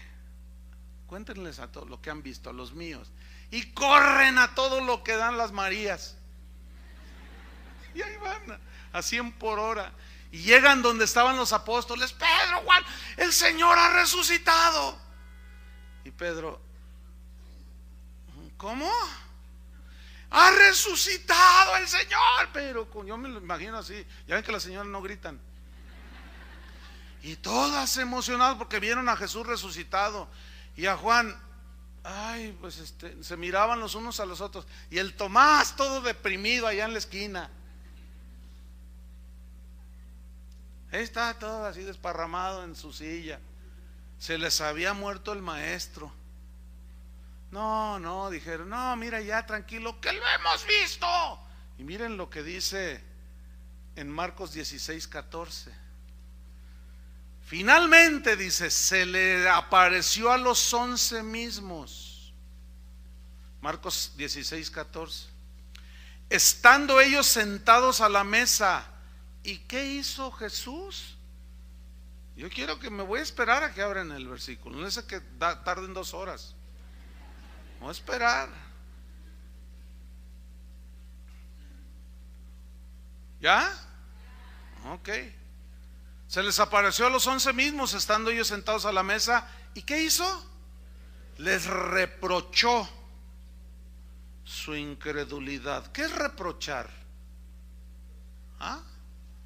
a todo lo que han visto, a los míos. Y corren a todo lo que dan las Marías. Y ahí van a 100 por hora. Y llegan donde estaban los apóstoles. Pedro, Juan, el Señor ha resucitado. Y Pedro, ¿cómo? Ha resucitado el Señor. Pero yo me lo imagino así. Ya ven que las señoras no gritan. Y todas emocionadas porque vieron a Jesús resucitado. Y a Juan, ay, pues se miraban los unos a los otros. Y el Tomás todo deprimido allá en la esquina. Ahí está todo así desparramado en su silla. Se les había muerto el maestro. No, dijeron, no, mira ya, tranquilo, que lo hemos visto. Y miren lo que dice en Marcos 16:14. Finalmente, dice, se le apareció a los 11 mismos. Marcos 16:14. Estando ellos sentados a la mesa. ¿Y qué hizo Jesús? Yo quiero que me voy a esperar a que abran el versículo. No es que tarden 2 horas. Voy a esperar. ¿Ya? Ok. Se les apareció a los 11 mismos, estando ellos sentados a la mesa. ¿Y qué hizo? Les reprochó su incredulidad. ¿Qué es reprochar?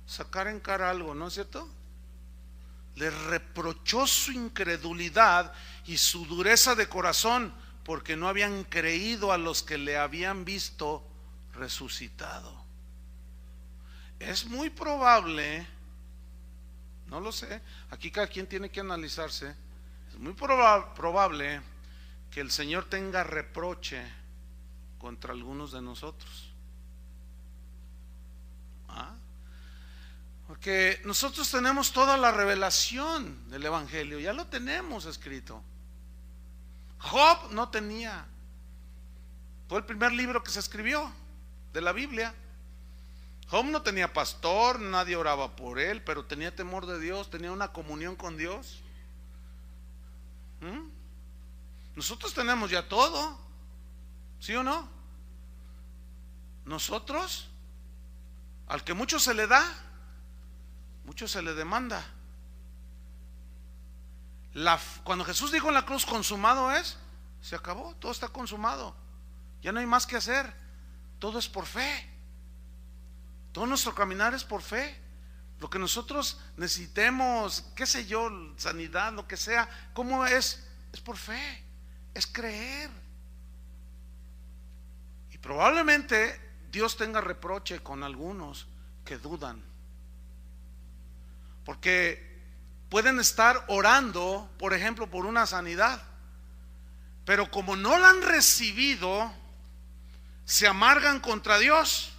Sacar en cara algo, ¿no es cierto? Les reprochó su incredulidad y su dureza de corazón, porque no habían creído a los que le habían visto resucitado. Es muy probable, No lo sé. Aquí cada quien tiene que analizarse. Es muy probable que el Señor tenga reproche contra algunos de nosotros. Porque nosotros tenemos toda la revelación del Evangelio, ya lo tenemos escrito. Job no tenía. Fue el primer libro que se escribió de la Biblia. Job no tenía pastor, nadie oraba por él, pero tenía temor de Dios, tenía una comunión con Dios. Nosotros tenemos ya todo, ¿sí o no? Nosotros, al que mucho se le da, mucho se le demanda. Cuando Jesús dijo en la cruz, consumado es, se acabó, todo está consumado, ya no hay más que hacer, todo es por fe, todo nuestro caminar es por fe. Lo que nosotros necesitemos, qué sé yo, sanidad, lo que sea, ¿cómo es? Es por fe, es creer. Y probablemente Dios tenga reproche con algunos que dudan, porque pueden estar orando, por ejemplo, por una sanidad, pero como no la han recibido, se amargan contra Dios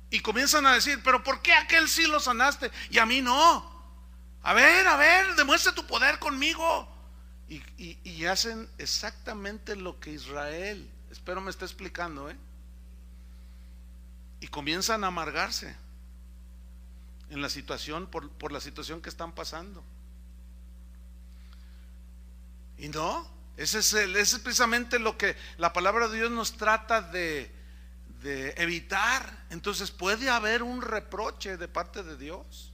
y comienzan a decir, pero ¿por qué a aquel sí lo sanaste y a mí no? A ver, demuestra tu poder conmigo. Y hacen exactamente lo que Israel, espero me esté explicando, y comienzan a amargarse en la situación, por la situación que están pasando. Y no, ese es precisamente lo que la palabra de Dios nos trata de evitar. Entonces puede haber un reproche de parte de Dios.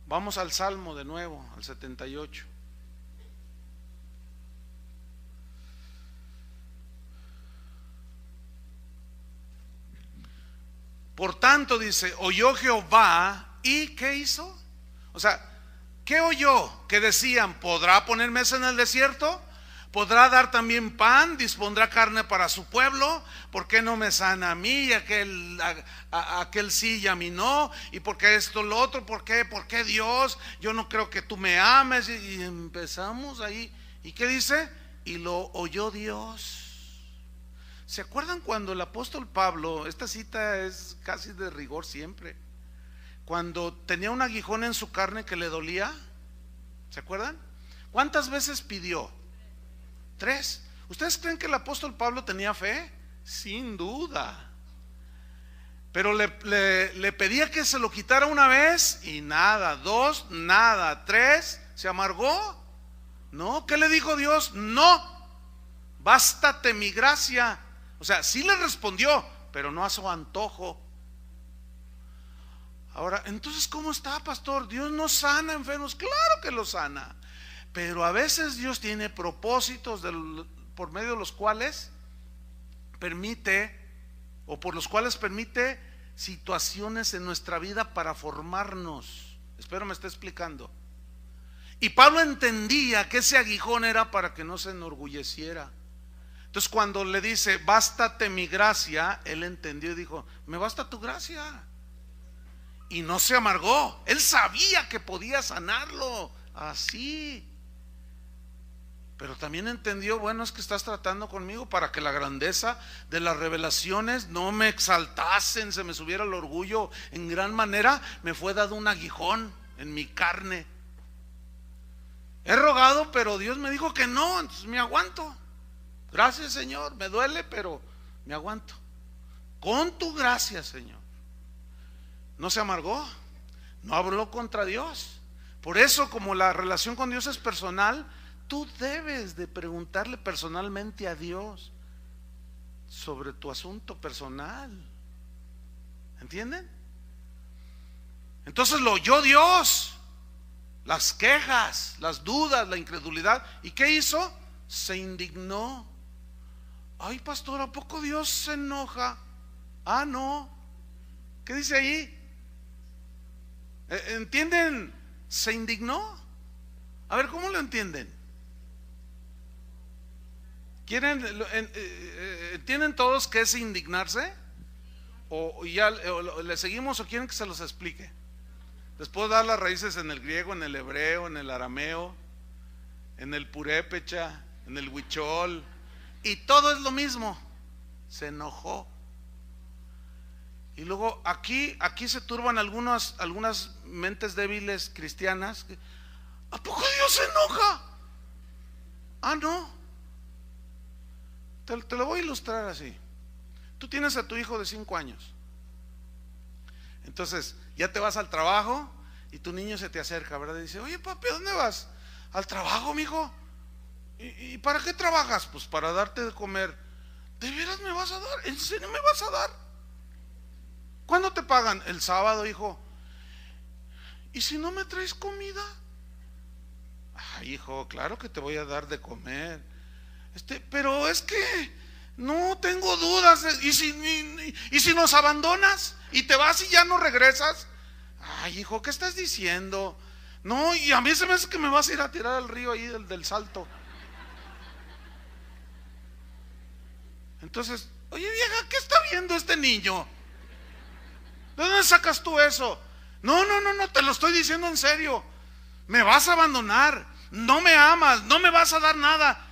Vamos al Salmo de nuevo, al 78. Por tanto, dice, oyó Jehová, ¿y qué hizo? O sea, ¿qué oyó? Que decían, ¿podrá poner mesa en el desierto? ¿Podrá dar también pan? ¿Dispondrá carne para su pueblo? ¿Por qué no me sana a mí y aquel sí y a mí no? ¿Y por qué esto, lo otro? ¿Por qué Dios? Yo no creo que tú me ames. Y empezamos ahí. ¿Y qué dice? Y lo oyó Dios. ¿Se acuerdan cuando el apóstol Pablo, esta cita es casi de rigor siempre, cuando tenía un aguijón en su carne que le dolía? ¿Se acuerdan? ¿Cuántas veces pidió? 3. ¿Ustedes creen que el apóstol Pablo tenía fe? Sin duda. Pero le pedía que se lo quitara una vez y nada. 2, nada. 3, ¿se amargó? No. ¿Qué le dijo Dios? No, bástate mi gracia. O sea, sí le respondió, pero no a su antojo. Ahora, entonces, ¿cómo está, pastor? ¿Dios no sana enfermos? Claro que los sana, pero a veces Dios tiene propósitos por medio de los cuales permite, o por los cuales permite situaciones en nuestra vida para formarnos. Espero me esté explicando. Y Pablo entendía que ese aguijón era para que no se enorgulleciera. Entonces cuando le dice, bástate mi gracia, él entendió y dijo, me basta tu gracia. Y no se amargó, él sabía que podía sanarlo así. Pero también entendió, bueno, es que estás tratando conmigo para que la grandeza de las revelaciones no me exaltasen, se me subiera el orgullo en gran manera. Me fue dado un aguijón en mi carne. He rogado, pero Dios me dijo que no, entonces me aguanto. Gracias, Señor, me duele, pero me aguanto. Con tu gracia, Señor. No se amargó, no habló contra Dios. Por eso, como la relación con Dios es personal, tú debes de preguntarle personalmente a Dios sobre tu asunto personal. ¿Entienden? Entonces lo oyó Dios, las quejas, las dudas, la incredulidad. ¿Y qué hizo? Se indignó. Ay, pastor, ¿a poco Dios se enoja? Ah, no. ¿Qué dice ahí? ¿Entienden? Se indignó. A ver, ¿cómo lo entienden? ¿Entienden todos qué es indignarse? O ya le seguimos o quieren que se los explique. Les puedo dar las raíces en el griego, en el hebreo, en el arameo, en el purépecha, en el huichol, y todo es lo mismo. Se enojó. Y luego aquí se turban algunas mentes débiles cristianas. ¿A poco Dios se enoja? Ah, no. Te lo voy a ilustrar así. Tú tienes a tu hijo de 5 años. Entonces, ya te vas al trabajo y tu niño se te acerca, ¿verdad? Y dice, oye papi, ¿a dónde vas? Al trabajo, mijo. ¿Y para qué trabajas? Pues para darte de comer. ¿De veras me vas a dar? ¿En serio me vas a dar? ¿Cuándo te pagan? El sábado, hijo. ¿Y si no me traes comida? Ay, hijo, claro que te voy a dar de comer. Pero es que no tengo dudas. ¿Y si nos abandonas y te vas y ya no regresas? Ay, hijo, ¿qué estás diciendo? No, y a mí se me hace que me vas a ir a tirar al río ahí del Salto. Entonces, oye vieja, ¿qué está viendo este niño? ¿De dónde sacas tú eso? No, te lo estoy diciendo en serio. Me vas a abandonar, no me amas, no me vas a dar nada.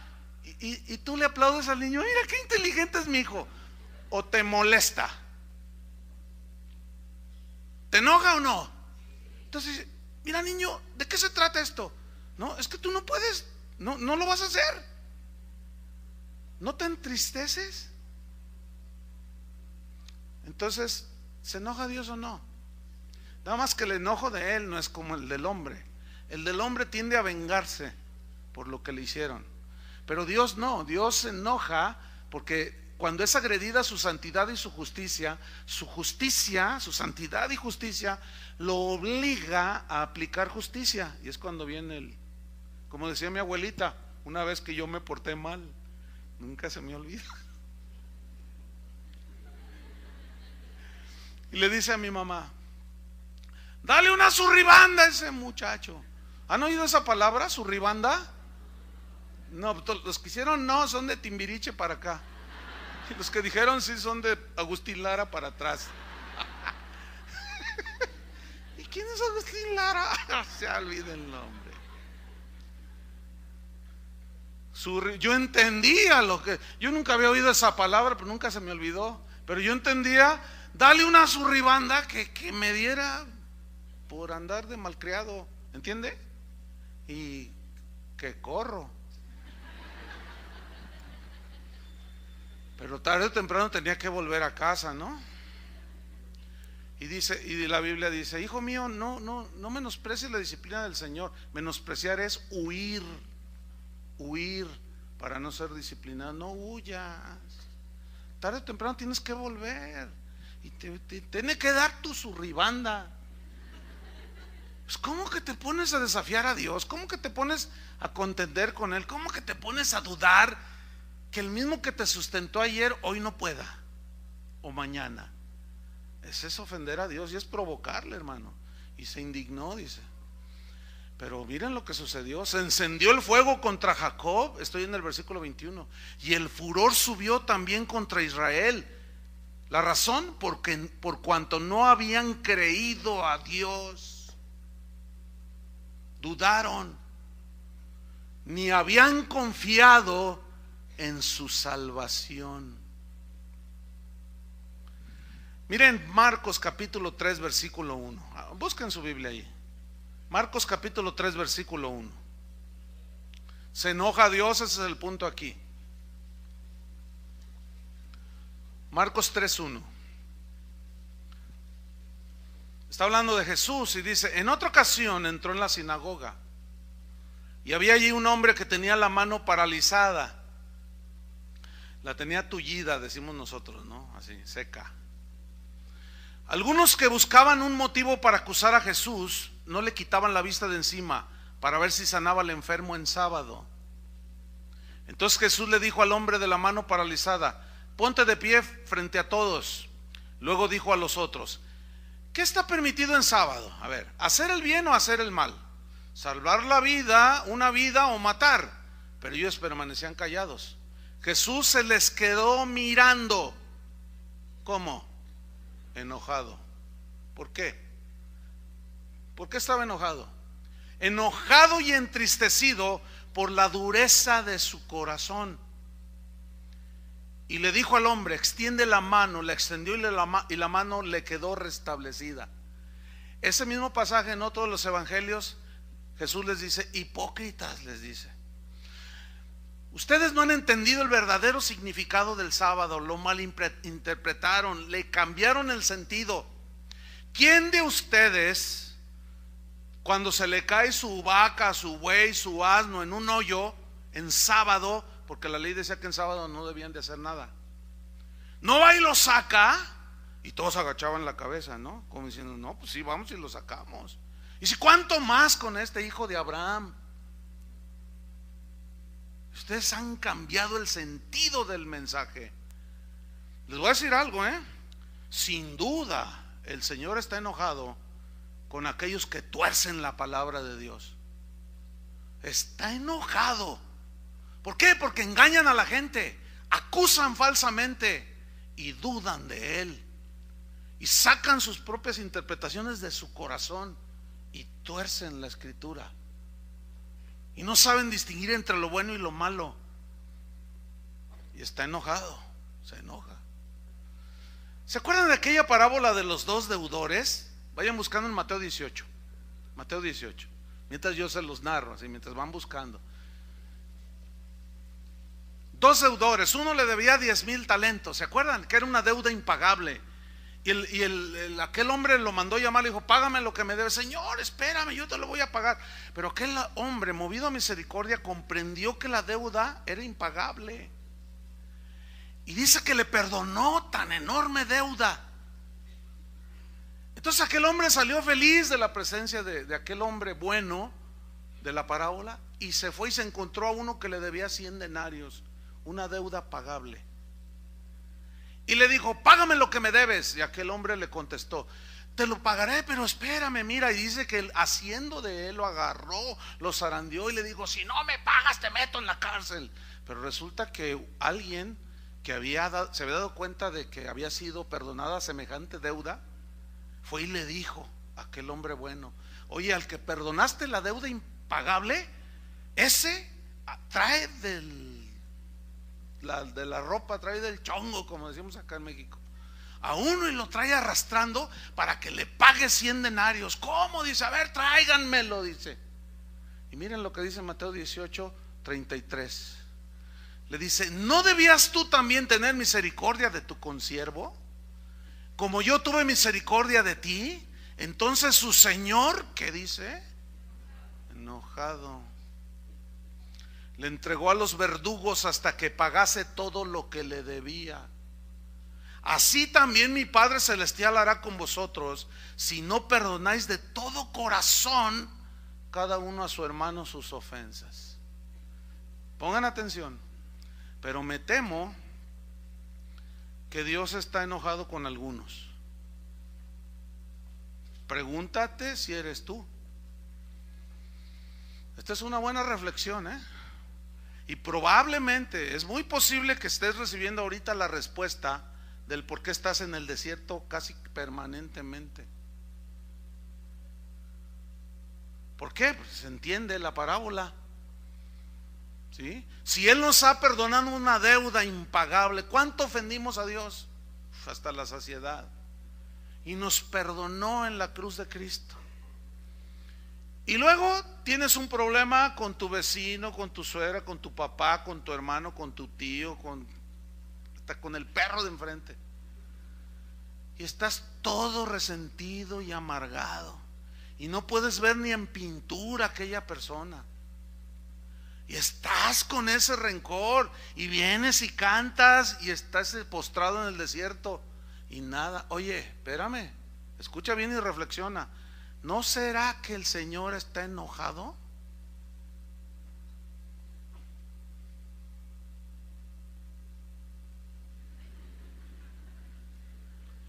Y tú le aplaudes al niño, mira qué inteligente es mi hijo. ¿O te molesta? ¿Te enoja o no? Entonces, mira niño, ¿de qué se trata esto? No, es que tú no puedes, no lo vas a hacer. ¿No te entristeces? Entonces, ¿se enoja Dios o no? Nada más que el enojo de Él no es como el del hombre. El del hombre tiende a vengarse por lo que le hicieron. Pero Dios no, Dios se enoja porque cuando es agredida su santidad y su justicia, su santidad y justicia, lo obliga a aplicar justicia. Y es cuando viene como decía mi abuelita, una vez que yo me porté mal, nunca se me olvida. Y le dice a mi mamá, dale una zurribanda a ese muchacho. ¿Han oído esa palabra, zurribanda? No, los que hicieron no, son de Timbiriche para acá. Y los que dijeron sí son de Agustín Lara para atrás. ¿Y quién es Agustín Lara? Se olvida el nombre. Yo entendía yo nunca había oído esa palabra, pero nunca se me olvidó. Pero yo entendía, dale una zurribanda que me diera por andar de malcriado, ¿entiende? Y que corro. Pero tarde o temprano tenía que volver a casa, ¿no? Y la Biblia dice, hijo mío, no menosprecies la disciplina del Señor. Menospreciar es huir para no ser disciplinado. No huyas. Tarde o temprano tienes que volver y te tiene que dar tu zurribanda. Pues ¿cómo que te pones a desafiar a Dios? ¿Cómo que te pones a contender con Él? ¿Cómo que te pones a dudar que el mismo que te sustentó ayer hoy no pueda? O mañana. Ese es ofender a Dios y es provocarle, hermano. Y se indignó, dice. Pero miren lo que sucedió. Se encendió el fuego contra Jacob. Estoy en el versículo 21. Y el furor subió también contra Israel. La razón, por cuanto no habían creído a Dios. Dudaron, ni habían confiado en su salvación. Miren Marcos capítulo 3 versículo 1. Busquen su Biblia ahí. Marcos capítulo 3 versículo 1. Se enoja Dios, ese es el punto aquí. Marcos 3:1. Está hablando de Jesús y dice, en otra ocasión entró en la sinagoga y había allí un hombre que tenía la mano paralizada. La tenía tullida, decimos nosotros, ¿no? Así, seca. Algunos que buscaban un motivo para acusar a Jesús no le quitaban la vista de encima para ver si sanaba al enfermo en sábado. Entonces Jesús le dijo al hombre de la mano paralizada, ponte de pie frente a todos. Luego dijo a los otros, ¿qué está permitido en sábado? A ver, ¿hacer el bien o hacer el mal? ¿Salvar la vida, una vida o matar? Pero ellos permanecían callados. Jesús se les quedó mirando. ¿Cómo? enojado. ¿Por qué? ¿Por qué estaba enojado? Enojado y entristecido por la dureza de su corazón. Y le dijo al hombre: extiende la mano. Le extendió y la mano le quedó restablecida. Ese mismo pasaje en otro de los evangelios, Jesús les dice: hipócritas, les dice, ustedes no han entendido el verdadero significado del sábado, lo malinterpretaron, le cambiaron el sentido. ¿Quién de ustedes, cuando se le cae su vaca, su buey, su asno en un hoyo en sábado, porque la ley decía que en sábado no debían de hacer nada, no va y lo saca? Y todos agachaban la cabeza, ¿no? Como diciendo: no, pues sí, vamos y lo sacamos. Y si cuánto más con este hijo de Abraham. Ustedes han cambiado el sentido del mensaje. Les voy a decir algo, sin duda el Señor está enojado con aquellos que tuercen la palabra de Dios. Está enojado. ¿Por qué? Porque engañan a la gente, acusan falsamente y dudan de Él, y sacan sus propias interpretaciones de su corazón y tuercen la escritura, y no saben distinguir entre lo bueno y lo malo, y está enojado, se enoja. ¿Se acuerdan de aquella parábola de los dos deudores? Vayan buscando en Mateo 18. Mateo 18. Mientras yo se los narro, así mientras van buscando. Dos deudores, uno le debía 10,000 talentos. ¿Se acuerdan? Que era una deuda impagable. Y aquel hombre lo mandó llamar, le dijo: págame lo que me debes. Señor, espérame, yo te lo voy a pagar. Pero aquel hombre, movido a misericordia, comprendió que la deuda era impagable, y dice que le perdonó tan enorme deuda. Entonces aquel hombre salió feliz de la presencia de aquel hombre bueno de la parábola, y se fue y se encontró a uno que le debía 100 denarios, una deuda pagable. Y le dijo: págame lo que me debes. Y aquel hombre le contestó: te lo pagaré, pero espérame, mira. Y dice que haciendo de él, lo agarró, lo zarandeó y le dijo: si no me pagas te meto en la cárcel. Pero resulta que alguien que se había dado cuenta de que había sido perdonada semejante deuda, fue y le dijo a aquel hombre bueno: oye, al que perdonaste la deuda impagable, ese trae de la ropa, trae del chongo, como decimos acá en México, a uno, y lo trae arrastrando para que le pague 100 denarios. ¿Cómo? Dice: a ver, tráiganmelo, dice. Y miren lo que dice Mateo 18:33. Le dice: ¿no debías tú también tener misericordia de tu consiervo, como yo tuve misericordia de ti? Entonces su señor, ¿qué dice? Enojado, le entregó a los verdugos hasta que pagase todo lo que le debía. Así también mi Padre Celestial hará con vosotros, si no perdonáis de todo corazón cada uno a su hermano sus ofensas. Pongan atención. Pero me temo que Dios está enojado con algunos. Pregúntate si eres tú. Esta es una buena reflexión, y probablemente es muy posible que estés recibiendo ahorita la respuesta del por qué estás en el desierto casi permanentemente. ¿Por qué? Pues se entiende la parábola, ¿sí? Si Él nos ha perdonado una deuda impagable, ¿cuánto ofendimos a Dios? Hasta la saciedad. Y nos perdonó en la cruz de Cristo. Y luego tienes un problema con tu vecino, con tu suegra, con tu papá, con tu hermano, con tu tío, hasta con el perro de enfrente. Y estás todo resentido y amargado, y no puedes ver ni en pintura a aquella persona. Y estás con ese rencor, y vienes y cantas, y estás postrado en el desierto y nada. Oye, espérame, escucha bien y reflexiona. ¿No será que el Señor está enojado?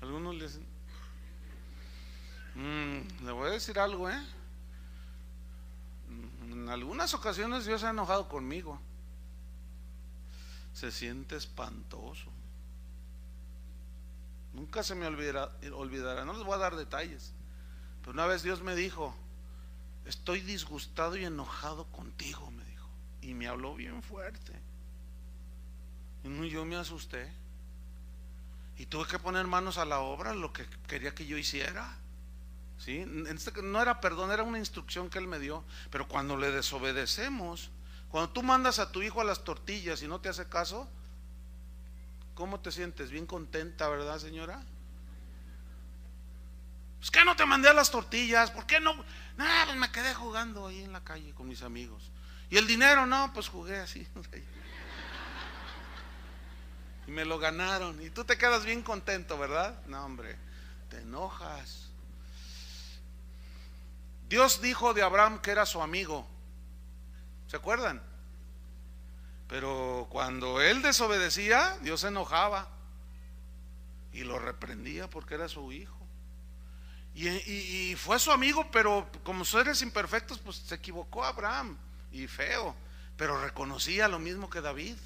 Algunos le dicen, le voy a decir algo, en algunas ocasiones Dios se ha enojado conmigo. Se siente espantoso. Nunca se me olvidará, no les voy a dar detalles. Pero una vez Dios me dijo: estoy disgustado y enojado contigo, me dijo. Y me habló bien fuerte. Y yo me asusté. Y tuve que poner manos a la obra, lo que quería que yo hiciera. ¿Sí? No era perdón, era una instrucción que Él me dio. Pero cuando le desobedecemos, cuando tú mandas a tu hijo a las tortillas y no te hace caso, ¿cómo te sientes? Bien contenta, ¿verdad, señora? Pues que no te mandé a las tortillas, ¿por qué no? Nada, pues me quedé jugando ahí en la calle con mis amigos. Y el dinero, no, pues jugué así. Y me lo ganaron. Y tú te quedas bien contento, ¿verdad? No, hombre, te enojas. Dios dijo de Abraham que era su amigo. ¿Se acuerdan? Pero cuando él desobedecía, Dios se enojaba y lo reprendía porque era su hijo. Y fue su amigo, pero como seres imperfectos, pues se equivocó Abraham, y feo, pero reconocía lo mismo que David.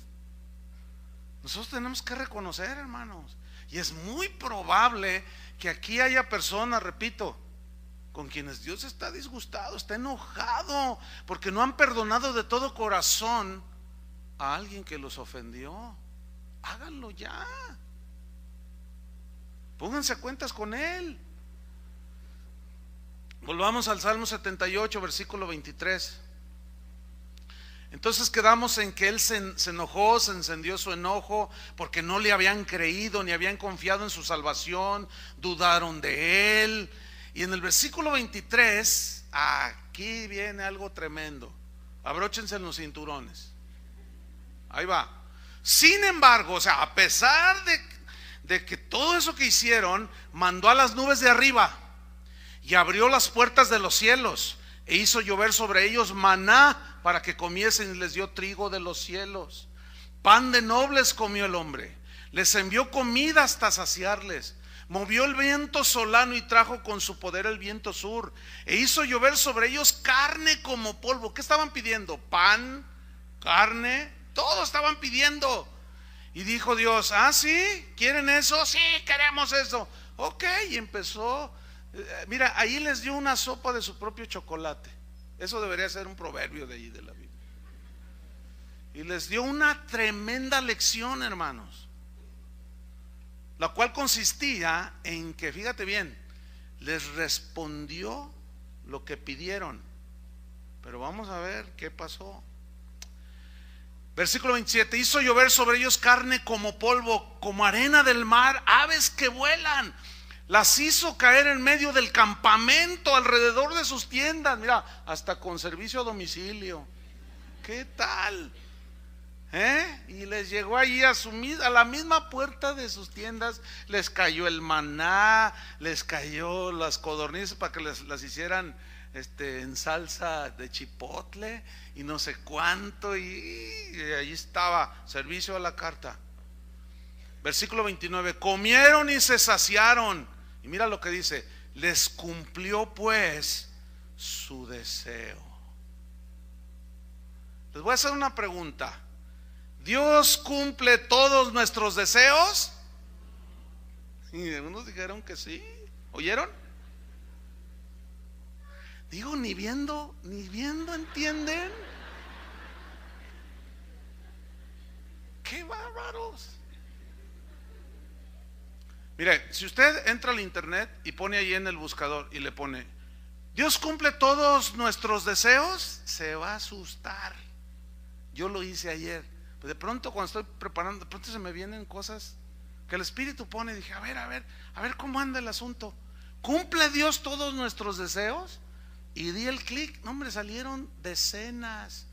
Nosotros tenemos que reconocer, hermanos. Y es muy probable que aquí haya personas, repito, con quienes Dios está disgustado, está enojado, porque no han perdonado de todo corazón a alguien que los ofendió. Háganlo ya. Pónganse a cuentas con Él. Volvamos al Salmo 78, versículo 23. Entonces quedamos en que él se enojó, se encendió su enojo porque no le habían creído ni habían confiado en su salvación, dudaron de él. Y en el versículo 23, aquí viene algo tremendo. Abróchense en los cinturones. Ahí va. Sin embargo, o sea, a pesar de que todo eso que hicieron, mandó a las nubes de arriba y abrió las puertas de los cielos e hizo llover sobre ellos maná para que comiesen, y les dio trigo de los cielos. Pan de nobles comió el hombre, les envió comida hasta saciarles. Movió el viento solano y trajo con su poder el viento sur, e hizo llover sobre ellos carne como polvo. ¿Qué estaban pidiendo? Pan, carne, todo estaban pidiendo. Y dijo Dios: ¿sí? ¿Quieren eso? Sí, queremos eso. Ok, y empezó. Mira, ahí les dio una sopa de su propio chocolate. Eso debería ser un proverbio de ahí de la Biblia. Y les dio una tremenda lección, hermanos, la cual consistía en que, fíjate bien, les respondió lo que pidieron. Pero vamos a ver qué pasó. Versículo 27: hizo llover sobre ellos carne como polvo, como arena del mar, aves que vuelan. Las hizo caer en medio del campamento, alrededor de sus tiendas. Mira, hasta con servicio a domicilio. ¿Qué tal? Y les llegó allí a la misma puerta de sus tiendas. Les cayó el maná, les cayó las codornices para que las hicieran en salsa de chipotle y no sé cuánto. Y allí estaba, servicio a la carta. Versículo 29: comieron y se saciaron. Y mira lo que dice: les cumplió pues su deseo. Les voy a hacer una pregunta. ¿Dios cumple todos nuestros deseos? Y algunos dijeron que sí. ¿Oyeron? Digo, ni viendo entienden. ¡Qué bárbaros! Mire, si usted entra al internet y pone ahí en el buscador y le pone ¿Dios cumple todos nuestros deseos?, se va a asustar. Yo lo hice ayer. De pronto cuando estoy preparando, de pronto se me vienen cosas que el Espíritu pone. Dije, a ver cómo anda el asunto. ¿Cumple Dios todos nuestros deseos? Y di el clic. No, hombre, salieron decenas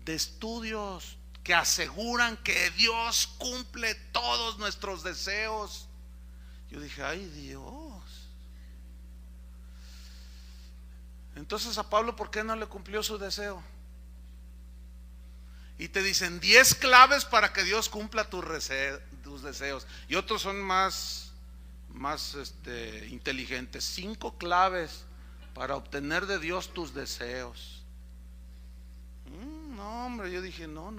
de estudios que aseguran que Dios cumple todos nuestros deseos. Yo dije, ay Dios. Entonces a Pablo, ¿por qué no le cumplió su deseo? Y te dicen 10 claves para que Dios cumpla tus deseos. Y otros son más inteligentes. 5 claves para obtener de Dios tus deseos. No, hombre, yo dije, no.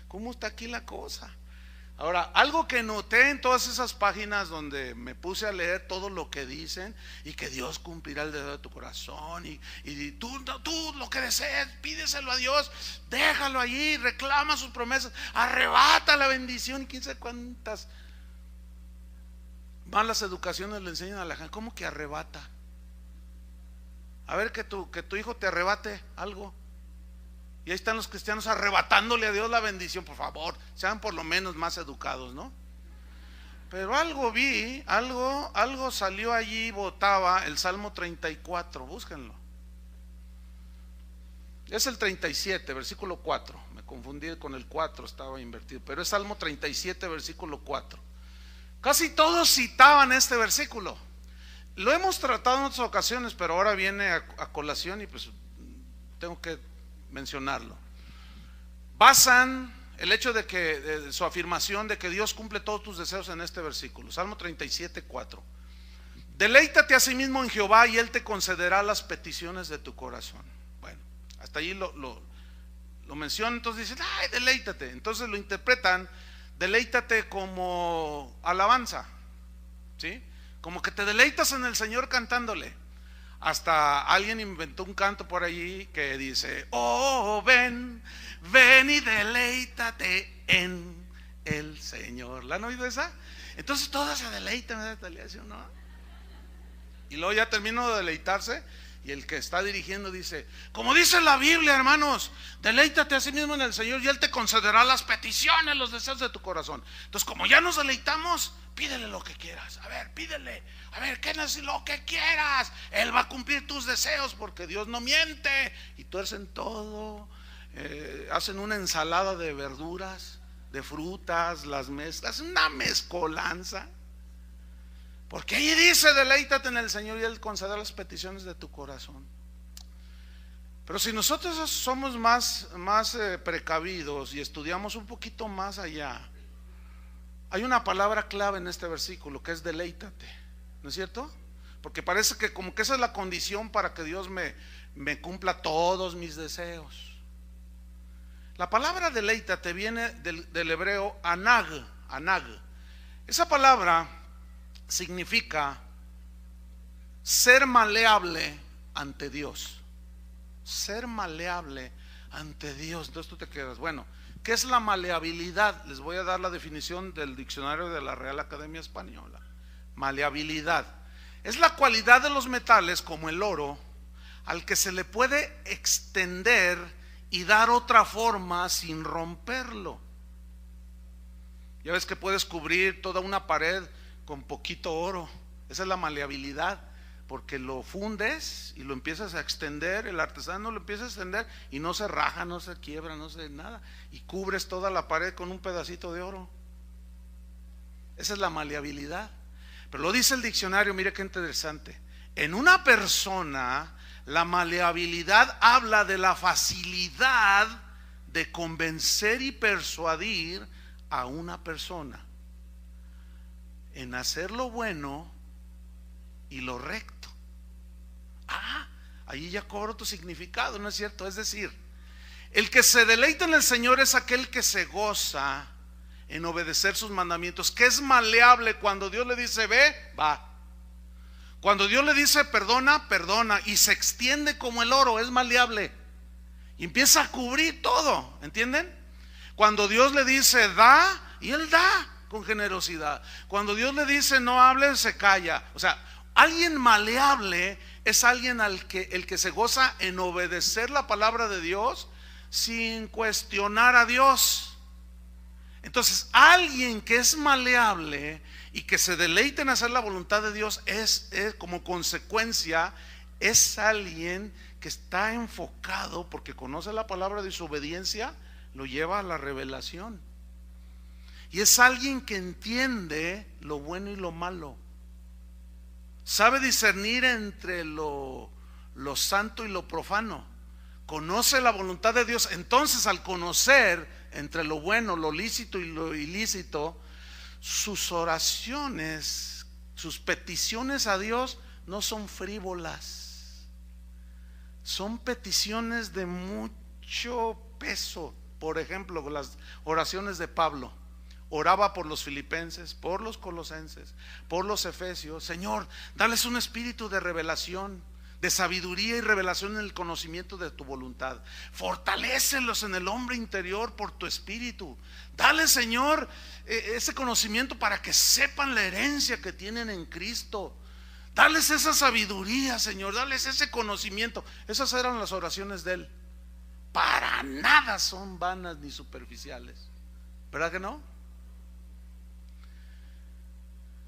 ¿Cómo está aquí la cosa? Ahora, algo que noté en todas esas páginas donde me puse a leer todo lo que dicen, y que Dios cumplirá el deseo de tu corazón, y tú lo que desees, pídeselo a Dios, déjalo allí, reclama sus promesas, arrebata la bendición, y quién sabe cuántas malas educaciones le enseñan a la gente. ¿Cómo que arrebata? A ver, que tu hijo te arrebate algo. Y ahí están los cristianos arrebatándole a Dios la bendición. Por favor, sean por lo menos más educados, ¿no? Pero algo vi, algo salió allí, votaba el Salmo 34, búsquenlo. Es el 37, versículo 4. Me confundí con el 4, estaba invertido. Pero es Salmo 37, versículo 4. Casi todos citaban este versículo. Lo hemos tratado en otras ocasiones, pero ahora viene a colación y pues tengo que mencionarlo. Basan el hecho de que de su afirmación de que Dios cumple todos tus deseos en este versículo, Salmo 37, 4. Deleítate a sí mismo en Jehová y Él te concederá las peticiones de tu corazón. Bueno, hasta allí lo menciona. Entonces dicen, ay, deleítate. Entonces lo interpretan, deleítate como alabanza, ¿sí? Como que te deleitas en el Señor cantándole. Hasta alguien inventó un canto por allí que dice, oh, ven y deleítate en el Señor. ¿La han oído esa? Entonces todas se deleitan, ¿no? Y luego ya termino de deleitarse y el que está dirigiendo dice, como dice la Biblia, hermanos, deleítate a sí mismo en el Señor y Él te concederá las peticiones, los deseos de tu corazón. Entonces, como ya nos deleitamos, pídele lo que quieras. A ver, pídele. A ver, ¿qué es lo que quieras? Él va a cumplir tus deseos porque Dios no miente. Y tuercen todo. Hacen una ensalada de verduras, de frutas, las mezclas, una mezcolanza. Porque ahí dice, deleítate en el Señor y Él concederá las peticiones de tu corazón. Pero si nosotros somos más precavidos y estudiamos un poquito más allá, hay una palabra clave en este versículo que es deleítate, ¿no es cierto? Porque parece que como que esa es la condición para que Dios me cumpla todos mis deseos. La palabra deleítate viene del hebreo anag. Esa palabra significa ser maleable ante Dios. Ser maleable ante Dios. Entonces tú te quedas, bueno, ¿qué es la maleabilidad? Les voy a dar la definición del diccionario de la Real Academia Española. Maleabilidad es la cualidad de los metales, como el oro, al que se le puede extender y dar otra forma sin romperlo. Ya ves que puedes cubrir toda una pared con poquito oro. Esa es la maleabilidad, porque lo fundes y lo empiezas a extender, el artesano lo empieza a extender y no se raja, no se quiebra, no se nada, y cubres toda la pared con un pedacito de oro. Esa es la maleabilidad. Pero lo dice el diccionario, mire qué interesante. En una persona, la maleabilidad habla de la facilidad de convencer y persuadir a una persona en hacer lo bueno y lo recto. Ahí ya cobro tu significado, ¿no es cierto? Es decir, el que se deleita en el Señor es aquel que se goza en obedecer sus mandamientos, que es maleable. Cuando Dios le dice ve, va. Cuando Dios le dice perdona, perdona, y se extiende como el oro, es maleable y empieza a cubrir todo, ¿entienden? Cuando Dios le dice da, y Él da con generosidad. Cuando Dios le dice no hables, se calla. O sea, alguien maleable es alguien el que se goza en obedecer la palabra de Dios sin cuestionar a Dios. Entonces, alguien que es maleable y que se deleita en hacer la voluntad de Dios es como consecuencia, es alguien que está enfocado porque conoce la palabra de su obediencia, lo lleva a la revelación. Y es alguien que entiende lo bueno y lo malo. Sabe discernir entre lo santo y lo profano. Conoce la voluntad de Dios. Entonces, al conocer entre lo bueno, lo lícito y lo ilícito, sus oraciones, sus peticiones a Dios no son frívolas. Son peticiones de mucho peso. Por ejemplo, las oraciones de Pablo. oraba por los filipenses, por los colosenses, por los efesios. Señor, dales un espíritu de revelación, de sabiduría y revelación en el conocimiento de tu voluntad. Fortalécelos en el hombre interior por tu espíritu. Dale, Señor, ese conocimiento para que sepan la herencia que tienen en Cristo. Dales esa sabiduría, Señor, dales ese conocimiento. Esas eran las oraciones de él. Para nada son vanas ni superficiales, ¿verdad que no?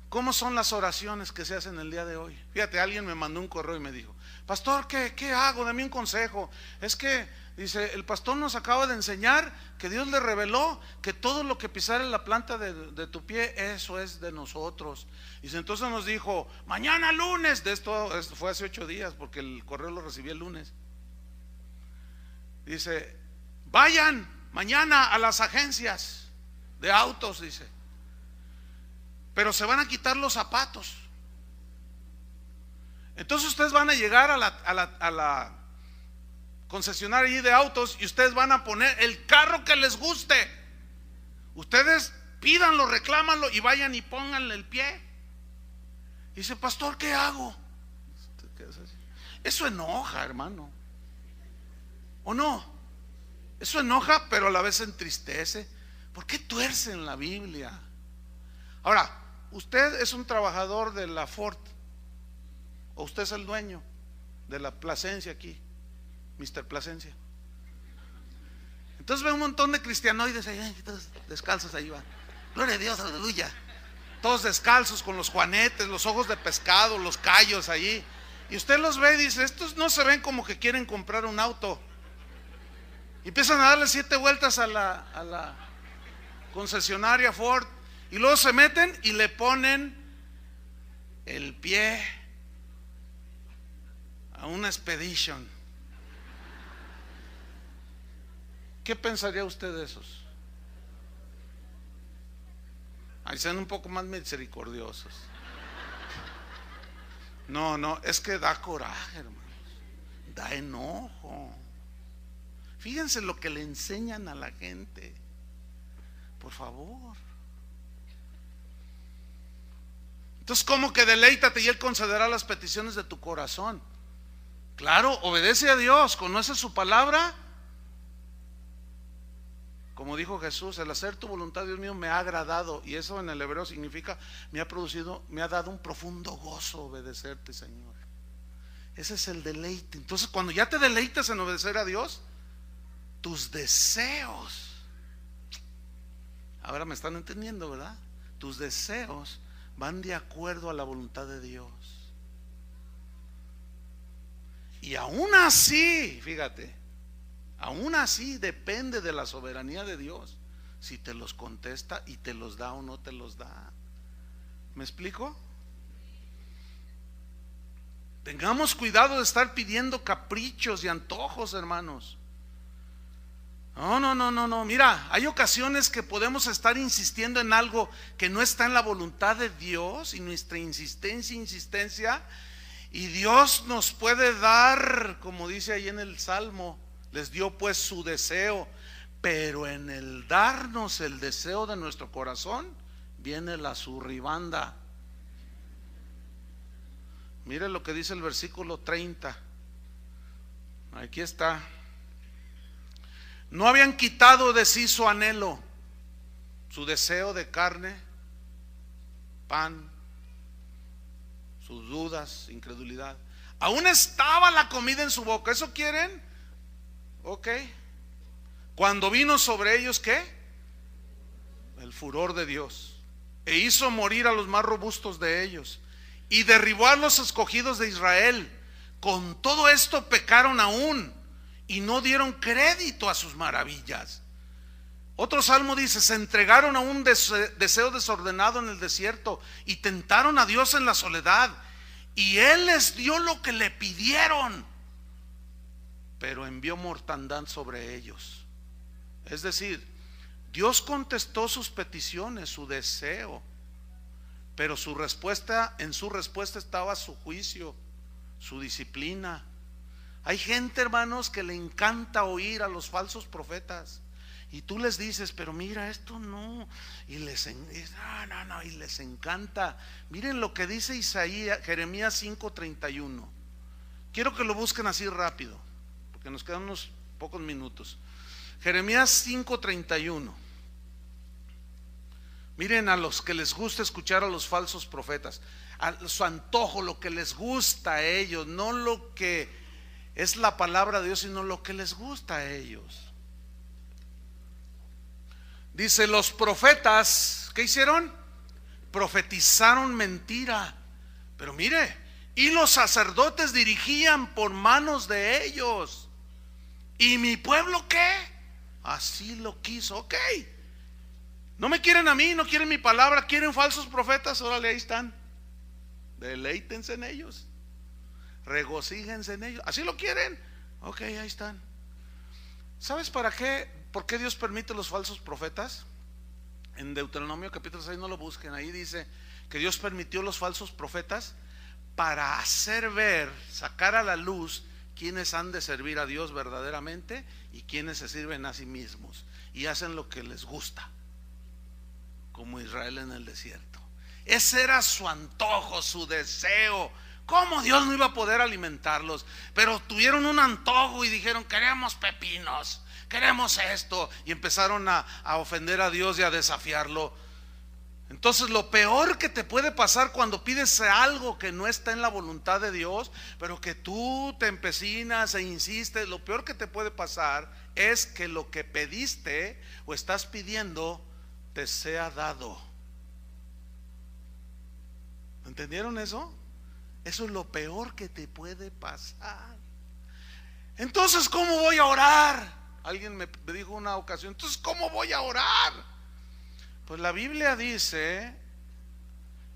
¿Cómo son las oraciones que se hacen el día de hoy? Fíjate, alguien me mandó un correo y me dijo: pastor, ¿qué hago? Dame un consejo. Es que, dice, el pastor nos acaba de enseñar que Dios le reveló que todo lo que pisara en la planta de tu pie, eso es de nosotros. Dice, entonces nos dijo, mañana lunes, esto fue hace 8 días, porque el correo lo recibí el lunes. Dice, vayan mañana a las agencias de autos, dice, pero se van a quitar los zapatos. Entonces ustedes van a llegar a la concesionaria de autos y ustedes van a poner el carro que les guste. Ustedes pídanlo, reclámanlo y vayan y pónganle el pie. Dice, pastor, ¿qué hago? Eso enoja, hermano, ¿o no? Eso enoja, pero a la vez entristece. ¿Por qué tuercen la Biblia? Ahora, usted es un trabajador de la Ford, o usted es el dueño de la Plasencia aquí, Mr. Plasencia. Entonces ve un montón de cristianoides ahí, todos descalzos ahí van. Gloria a Dios, aleluya. Todos descalzos con los juanetes, los ojos de pescado, los callos allí. Y usted los ve y dice, estos no se ven como que quieren comprar un auto. Y empiezan a darle 7 vueltas a la concesionaria Ford. Y luego se meten y le ponen el pie a una Expedition. ¿Qué pensaría usted de esos? Ahí sean un poco más misericordiosos. No, es que da coraje, hermanos. Da enojo. Fíjense lo que le enseñan a la gente. Por favor. Entonces, ¿cómo que deleítate y Él concederá las peticiones de tu corazón? Claro, obedece a Dios, conoce su palabra. Como dijo Jesús, el hacer tu voluntad, Dios mío, me ha agradado. Y eso en el hebreo significa, me ha dado un profundo gozo obedecerte, Señor. Ese es el deleite. Entonces, cuando ya te deleitas en obedecer a Dios, tus deseos, ahora me están entendiendo, ¿verdad? Tus deseos van de acuerdo a la voluntad de Dios. Y aún así, fíjate, aún así depende de la soberanía de Dios si te los contesta y te los da o no te los da. ¿Me explico? Tengamos cuidado de estar pidiendo caprichos y antojos, hermanos. No. Mira, hay ocasiones que podemos estar insistiendo en algo que no está en la voluntad de Dios, y nuestra insistencia, y Dios nos puede dar, como dice ahí en el Salmo, les dio pues su deseo, pero en el darnos el deseo de nuestro corazón viene la zurribanda. Mire lo que dice el versículo 30. Aquí está. No habían quitado de sí su anhelo, su deseo de carne, pan, sus dudas, incredulidad. Aún estaba la comida en su boca. ¿Eso quieren? Ok. Cuando vino sobre ellos, ¿qué? El furor de Dios, e hizo morir a los más robustos de ellos, y derribó a los escogidos de Israel. Con todo esto pecaron aún, y no dieron crédito a sus maravillas. Otro salmo dice, se entregaron a un deseo desordenado en el desierto, y tentaron a Dios en la soledad, y Él les dio lo que le pidieron, pero envió mortandad sobre ellos. Es decir, Dios contestó sus peticiones, su deseo, pero en su respuesta estaba su juicio, su disciplina. Hay gente, hermanos, que le encanta oír a los falsos profetas, Y tú les dices, pero mira, esto no. Y y les encanta. Miren lo que dice Isaías, Jeremías 5:31. Quiero que lo busquen así rápido, porque nos quedan unos pocos minutos. Jeremías 5:31. Miren, a los que les gusta escuchar a los falsos profetas, a su antojo, lo que les gusta a ellos, no lo que es la palabra de Dios, sino lo que les gusta a ellos. Dice, los profetas, ¿qué hicieron? Profetizaron mentira. Pero mire, y los sacerdotes dirigían por manos de ellos. ¿Y mi pueblo qué? Así lo quiso. Ok, no me quieren a mí, no quieren mi palabra, quieren falsos profetas. Órale, ahí están. Deleítense en ellos, regocíjense en ellos. ¿Así lo quieren? Ok, ahí están. ¿Sabes para qué? ¿Por qué Dios permite los falsos profetas? En Deuteronomio capítulo 6, no lo busquen, ahí dice que Dios permitió los falsos profetas para hacer ver, sacar a la luz quienes han de servir a Dios verdaderamente y quienes se sirven a sí mismos y hacen lo que les gusta, como Israel en el desierto. Ese era su antojo, su deseo. ¿Cómo Dios no iba a poder alimentarlos? Pero tuvieron un antojo y dijeron, queremos pepinos, queremos esto, y empezaron a ofender a Dios y a desafiarlo. Entonces lo peor que te puede pasar cuando pides algo que no está en la voluntad de Dios, pero que tú te empecinas e insistes, lo peor que te puede pasar es que lo que pediste o estás pidiendo te sea dado. ¿Entendieron eso? Eso es lo peor que te puede pasar. Entonces, ¿cómo voy a orar? Alguien me dijo una ocasión, entonces, ¿cómo voy a orar? Pues la Biblia dice,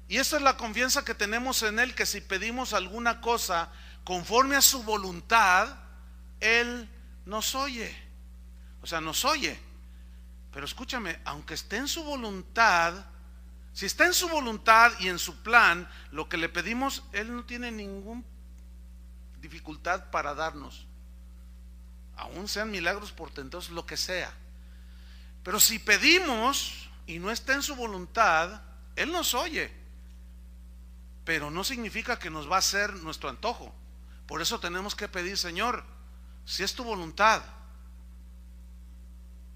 y esa es la confianza que tenemos en Él, que si pedimos alguna cosa conforme a su voluntad, Él nos oye. O sea, nos oye. Pero escúchame, aunque esté en su voluntad, si está en su voluntad y en su plan, lo que le pedimos, Él no tiene ninguna dificultad para darnos, aún sean milagros portentosos, lo que sea. Pero si pedimos y no está en su voluntad, Él nos oye, pero no significa que nos va a hacer nuestro antojo. Por eso tenemos que pedir, Señor, si es tu voluntad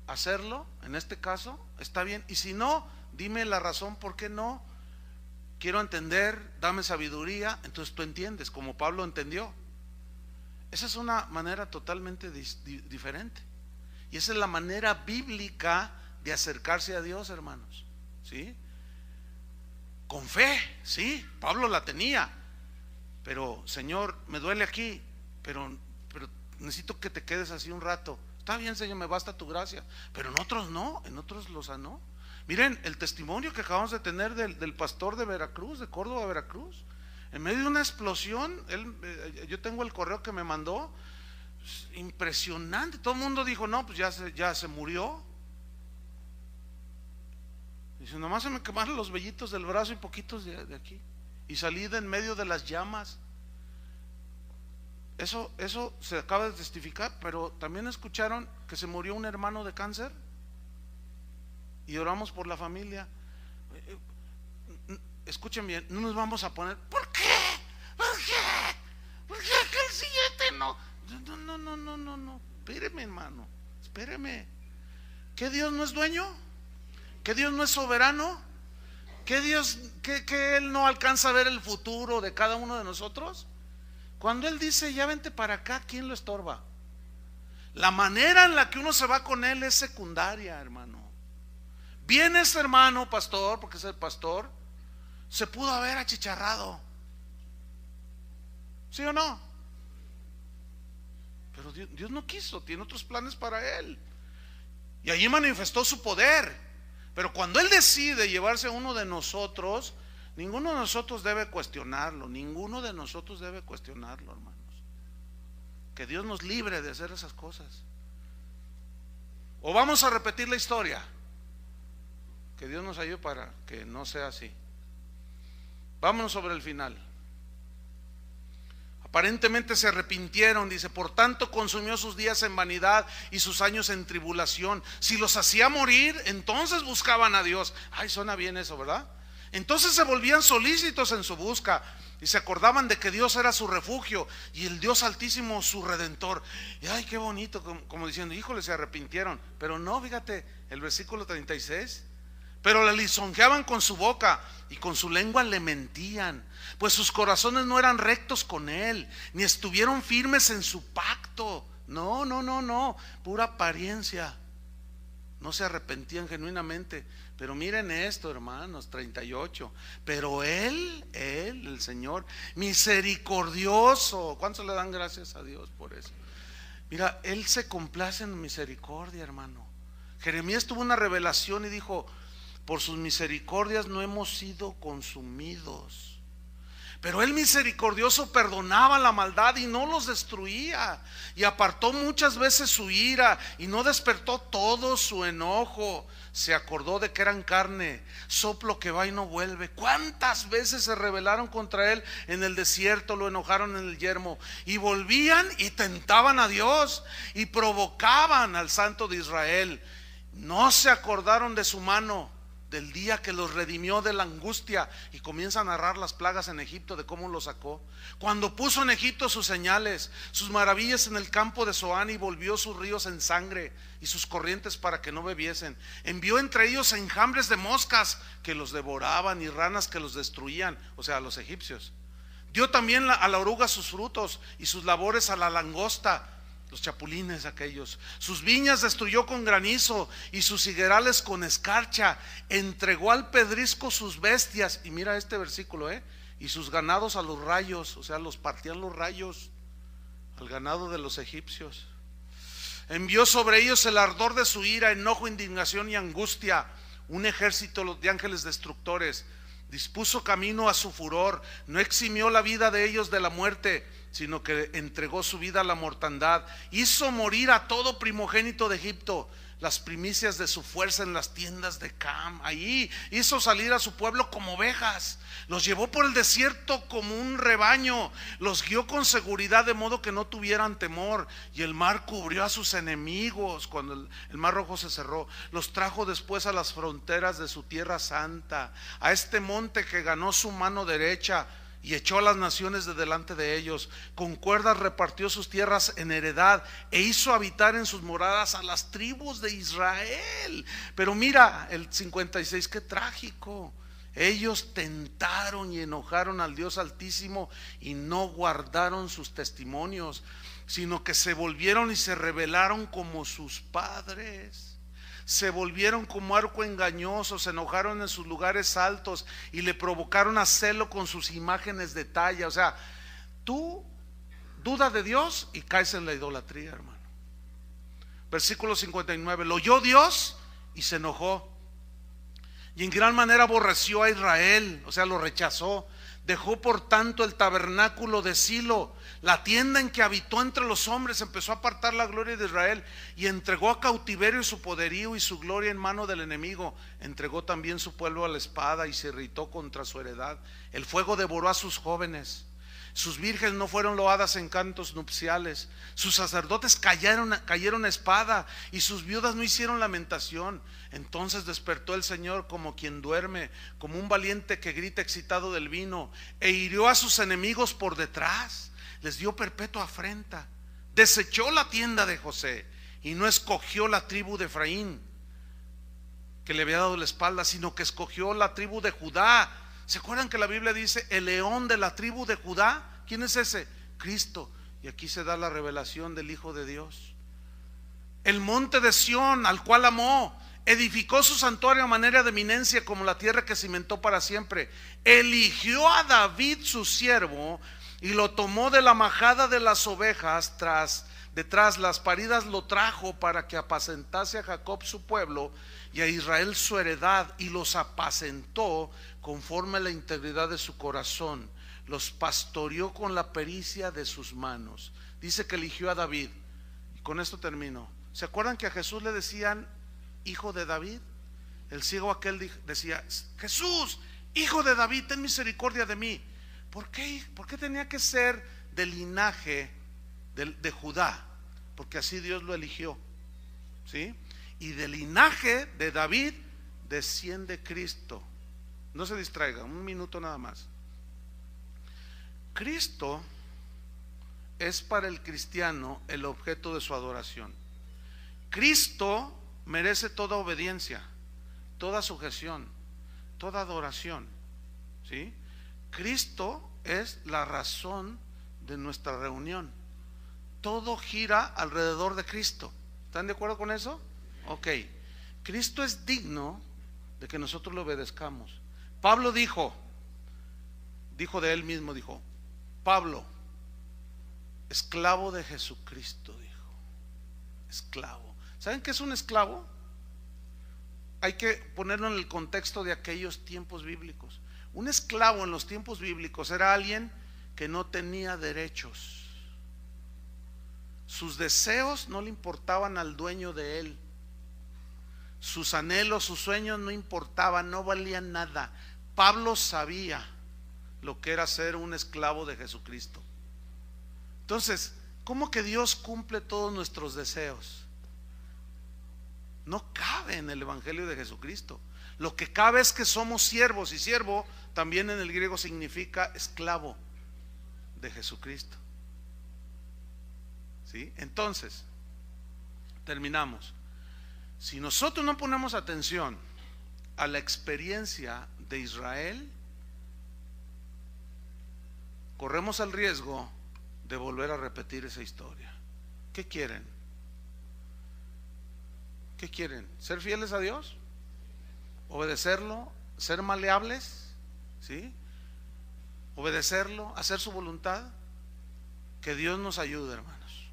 hacerlo, en este caso, está bien, y si no, dime la razón por qué no. Quiero entender, dame sabiduría. Entonces tú entiendes, como Pablo entendió. Esa es una manera totalmente diferente. Y esa es la manera bíblica de acercarse a Dios, hermanos. ¿Sí? Con fe, sí, Pablo la tenía. Pero, Señor, me duele aquí, pero necesito que te quedes así un rato. Está bien, Señor, me basta tu gracia. Pero en otros no, en otros lo sanó. Miren el testimonio que acabamos de tener del pastor de Veracruz, de Córdoba, Veracruz. En medio de una explosión, yo tengo el correo que me mandó, impresionante. Todo el mundo dijo, no, pues ya se murió. Dice, nomás se me quemaron los vellitos del brazo y poquitos de aquí. Y salí de en medio de las llamas. Eso se acaba de testificar, pero también escucharon que se murió un hermano de cáncer. Y oramos por la familia. Escuchen bien, no nos vamos a poner, ¿por qué? ¿Por qué? ¿Por qué el siguiente no? No. Espéreme, hermano, espéreme. ¿Que Dios no es dueño? ¿Que Dios no es soberano? ¿Que Dios, que Él no alcanza a ver el futuro de cada uno de nosotros? Cuando Él dice, ya vente para acá, ¿quién lo estorba? La manera en la que uno se va con Él es secundaria, hermano. Viene ese hermano pastor, porque es el pastor, se pudo haber achicharrado, ¿sí o no? Pero Dios no quiso, tiene otros planes para él. Y allí manifestó su poder. Pero cuando Él decide llevarse a uno de nosotros, ninguno de nosotros debe cuestionarlo. Ninguno de nosotros debe cuestionarlo, hermanos. Que Dios nos libre de hacer esas cosas. O vamos a repetir la historia. Que Dios nos ayude para que no sea así. Vámonos sobre el final. Aparentemente se arrepintieron, dice, por tanto consumió sus días en vanidad y sus años en tribulación. Si los hacía morir, entonces buscaban a Dios. Ay, suena bien eso, ¿verdad? Entonces se volvían solícitos en su busca y se acordaban de que Dios era su refugio y el Dios Altísimo su redentor. Y ay, qué bonito, como diciendo, híjole, se arrepintieron. Pero no, fíjate, el versículo 36. Pero le lisonjeaban con su boca y con su lengua le mentían, pues sus corazones no eran rectos con él, ni estuvieron firmes en su pacto. No, pura apariencia. No se arrepentían genuinamente. Pero miren esto, hermanos, 38. Pero él, el Señor, misericordioso. ¿Cuántos le dan gracias a Dios por eso? Mira, Él se complace en misericordia, hermano. Jeremías tuvo una revelación y dijo: por sus misericordias no hemos sido consumidos. Pero Él misericordioso perdonaba la maldad y no los destruía, y apartó muchas veces su ira y no despertó todo su enojo. Se acordó de que eran carne, soplo que va y no vuelve. ¿Cuántas veces se rebelaron contra Él en el desierto? Lo enojaron en el yermo, y volvían y tentaban a Dios y provocaban al Santo de Israel. No se acordaron de su mano, del día que los redimió de la angustia, y comienza a narrar las plagas en Egipto, de cómo los sacó. Cuando puso en Egipto sus señales, sus maravillas en el campo de Zoán, y volvió sus ríos en sangre y sus corrientes para que no bebiesen. Envió entre ellos enjambres de moscas que los devoraban y ranas que los destruían, o sea, a los egipcios. Dio también a la oruga sus frutos y sus labores a la langosta, los chapulines aquellos. Sus viñas destruyó con granizo y sus higuerales con escarcha. Entregó al pedrisco sus bestias, y mira este versículo, y sus ganados a los rayos, o sea, los partían los rayos al ganado de los egipcios. Envió sobre ellos el ardor de su ira, enojo, indignación y angustia, un ejército de ángeles destructores. Dispuso camino a su furor, no eximió la vida de ellos de la muerte, sino que entregó su vida a la mortandad. Hizo morir a todo primogénito de Egipto, las primicias de su fuerza en las tiendas de Cam. Allí hizo salir a su pueblo como ovejas, los llevó por el desierto como un rebaño, los guió con seguridad de modo que no tuvieran temor, y el mar cubrió a sus enemigos cuando el mar rojo se cerró. Los trajo después a las fronteras de su tierra santa, a este monte que ganó su mano derecha, y echó a las naciones de delante de ellos. Con cuerdas repartió sus tierras en heredad, e hizo habitar en sus moradas a las tribus de Israel. Pero mira el 56, qué trágico. Ellos tentaron y enojaron al Dios Altísimo y no guardaron sus testimonios, sino que se volvieron y se rebelaron como sus padres. Se volvieron como arco engañoso, se enojaron en sus lugares altos y le provocaron a celo con sus imágenes de talla. O sea, tú dudas de Dios y caes en la idolatría, hermano. Versículo 59, lo oyó Dios y se enojó, y en gran manera aborreció a Israel, o sea, lo rechazó. Dejó por tanto el tabernáculo de Silo, la tienda en que habitó entre los hombres. Empezó a apartar la gloria de Israel, y entregó a cautiverio su poderío y su gloria en mano del enemigo. Entregó también su pueblo a la espada y se irritó contra su heredad. El fuego devoró a sus jóvenes, sus vírgenes no fueron loadas en cantos nupciales. Sus sacerdotes cayeron a espada, y sus viudas no hicieron lamentación. Entonces despertó el Señor como quien duerme, como un valiente que grita excitado del vino, e hirió a sus enemigos por detrás, les dio perpetua afrenta. Desechó la tienda de José y no escogió la tribu de Efraín, que le había dado la espalda, sino que escogió la tribu de Judá. ¿Se acuerdan que la Biblia dice el león de la tribu de Judá? ¿Quién es ese? Cristo. Y aquí se da la revelación del Hijo de Dios. El monte de Sión, al cual amó, edificó su santuario a manera de eminencia, como la tierra que cimentó para siempre. Eligió a David su siervo y lo tomó de la majada de las ovejas, detrás las paridas lo trajo para que apacentase a Jacob su pueblo y a Israel su heredad, y los apacentó conforme a la integridad de su corazón, los pastoreó con la pericia de sus manos. Dice que eligió a David, y con esto termino. ¿Se acuerdan que a Jesús le decían hijo de David? El ciego aquel decía: Jesús, hijo de David, ten misericordia de mí. ¿Por qué tenía que ser del linaje de Judá, porque así Dios lo eligió, ¿sí? Y del linaje de David desciende Cristo. No se distraiga, un minuto nada más. Cristo es para el cristiano el objeto de su adoración. Cristo merece toda obediencia, toda sujeción, toda adoración, ¿sí? Cristo es la razón de nuestra reunión. Todo gira alrededor de Cristo. ¿Están de acuerdo con eso? Ok. Cristo es digno de que nosotros lo obedezcamos. Pablo dijo de él mismo, dijo: Pablo, esclavo de Jesucristo, dijo. Esclavo. ¿Saben qué es un esclavo? Hay que ponerlo en el contexto de aquellos tiempos bíblicos. Un esclavo en los tiempos bíblicos era alguien que no tenía derechos. Sus deseos no le importaban al dueño de él. Sus anhelos, sus sueños no importaban, no valían nada. Pablo sabía lo que era ser un esclavo de Jesucristo. Entonces, ¿cómo que Dios cumple todos nuestros deseos? No cabe en el Evangelio de Jesucristo. Lo que cabe es que somos siervos, y siervo también en el griego significa esclavo de Jesucristo. ¿Sí? Entonces, terminamos. Si nosotros no ponemos atención a la experiencia de Israel, corremos el riesgo de volver a repetir esa historia. ¿Qué quieren? ¿Qué quieren? ¿Ser fieles a Dios? ¿Obedecerlo? ¿Ser maleables? ¿Sí? ¿Obedecerlo? ¿Hacer su voluntad? Que Dios nos ayude, hermanos.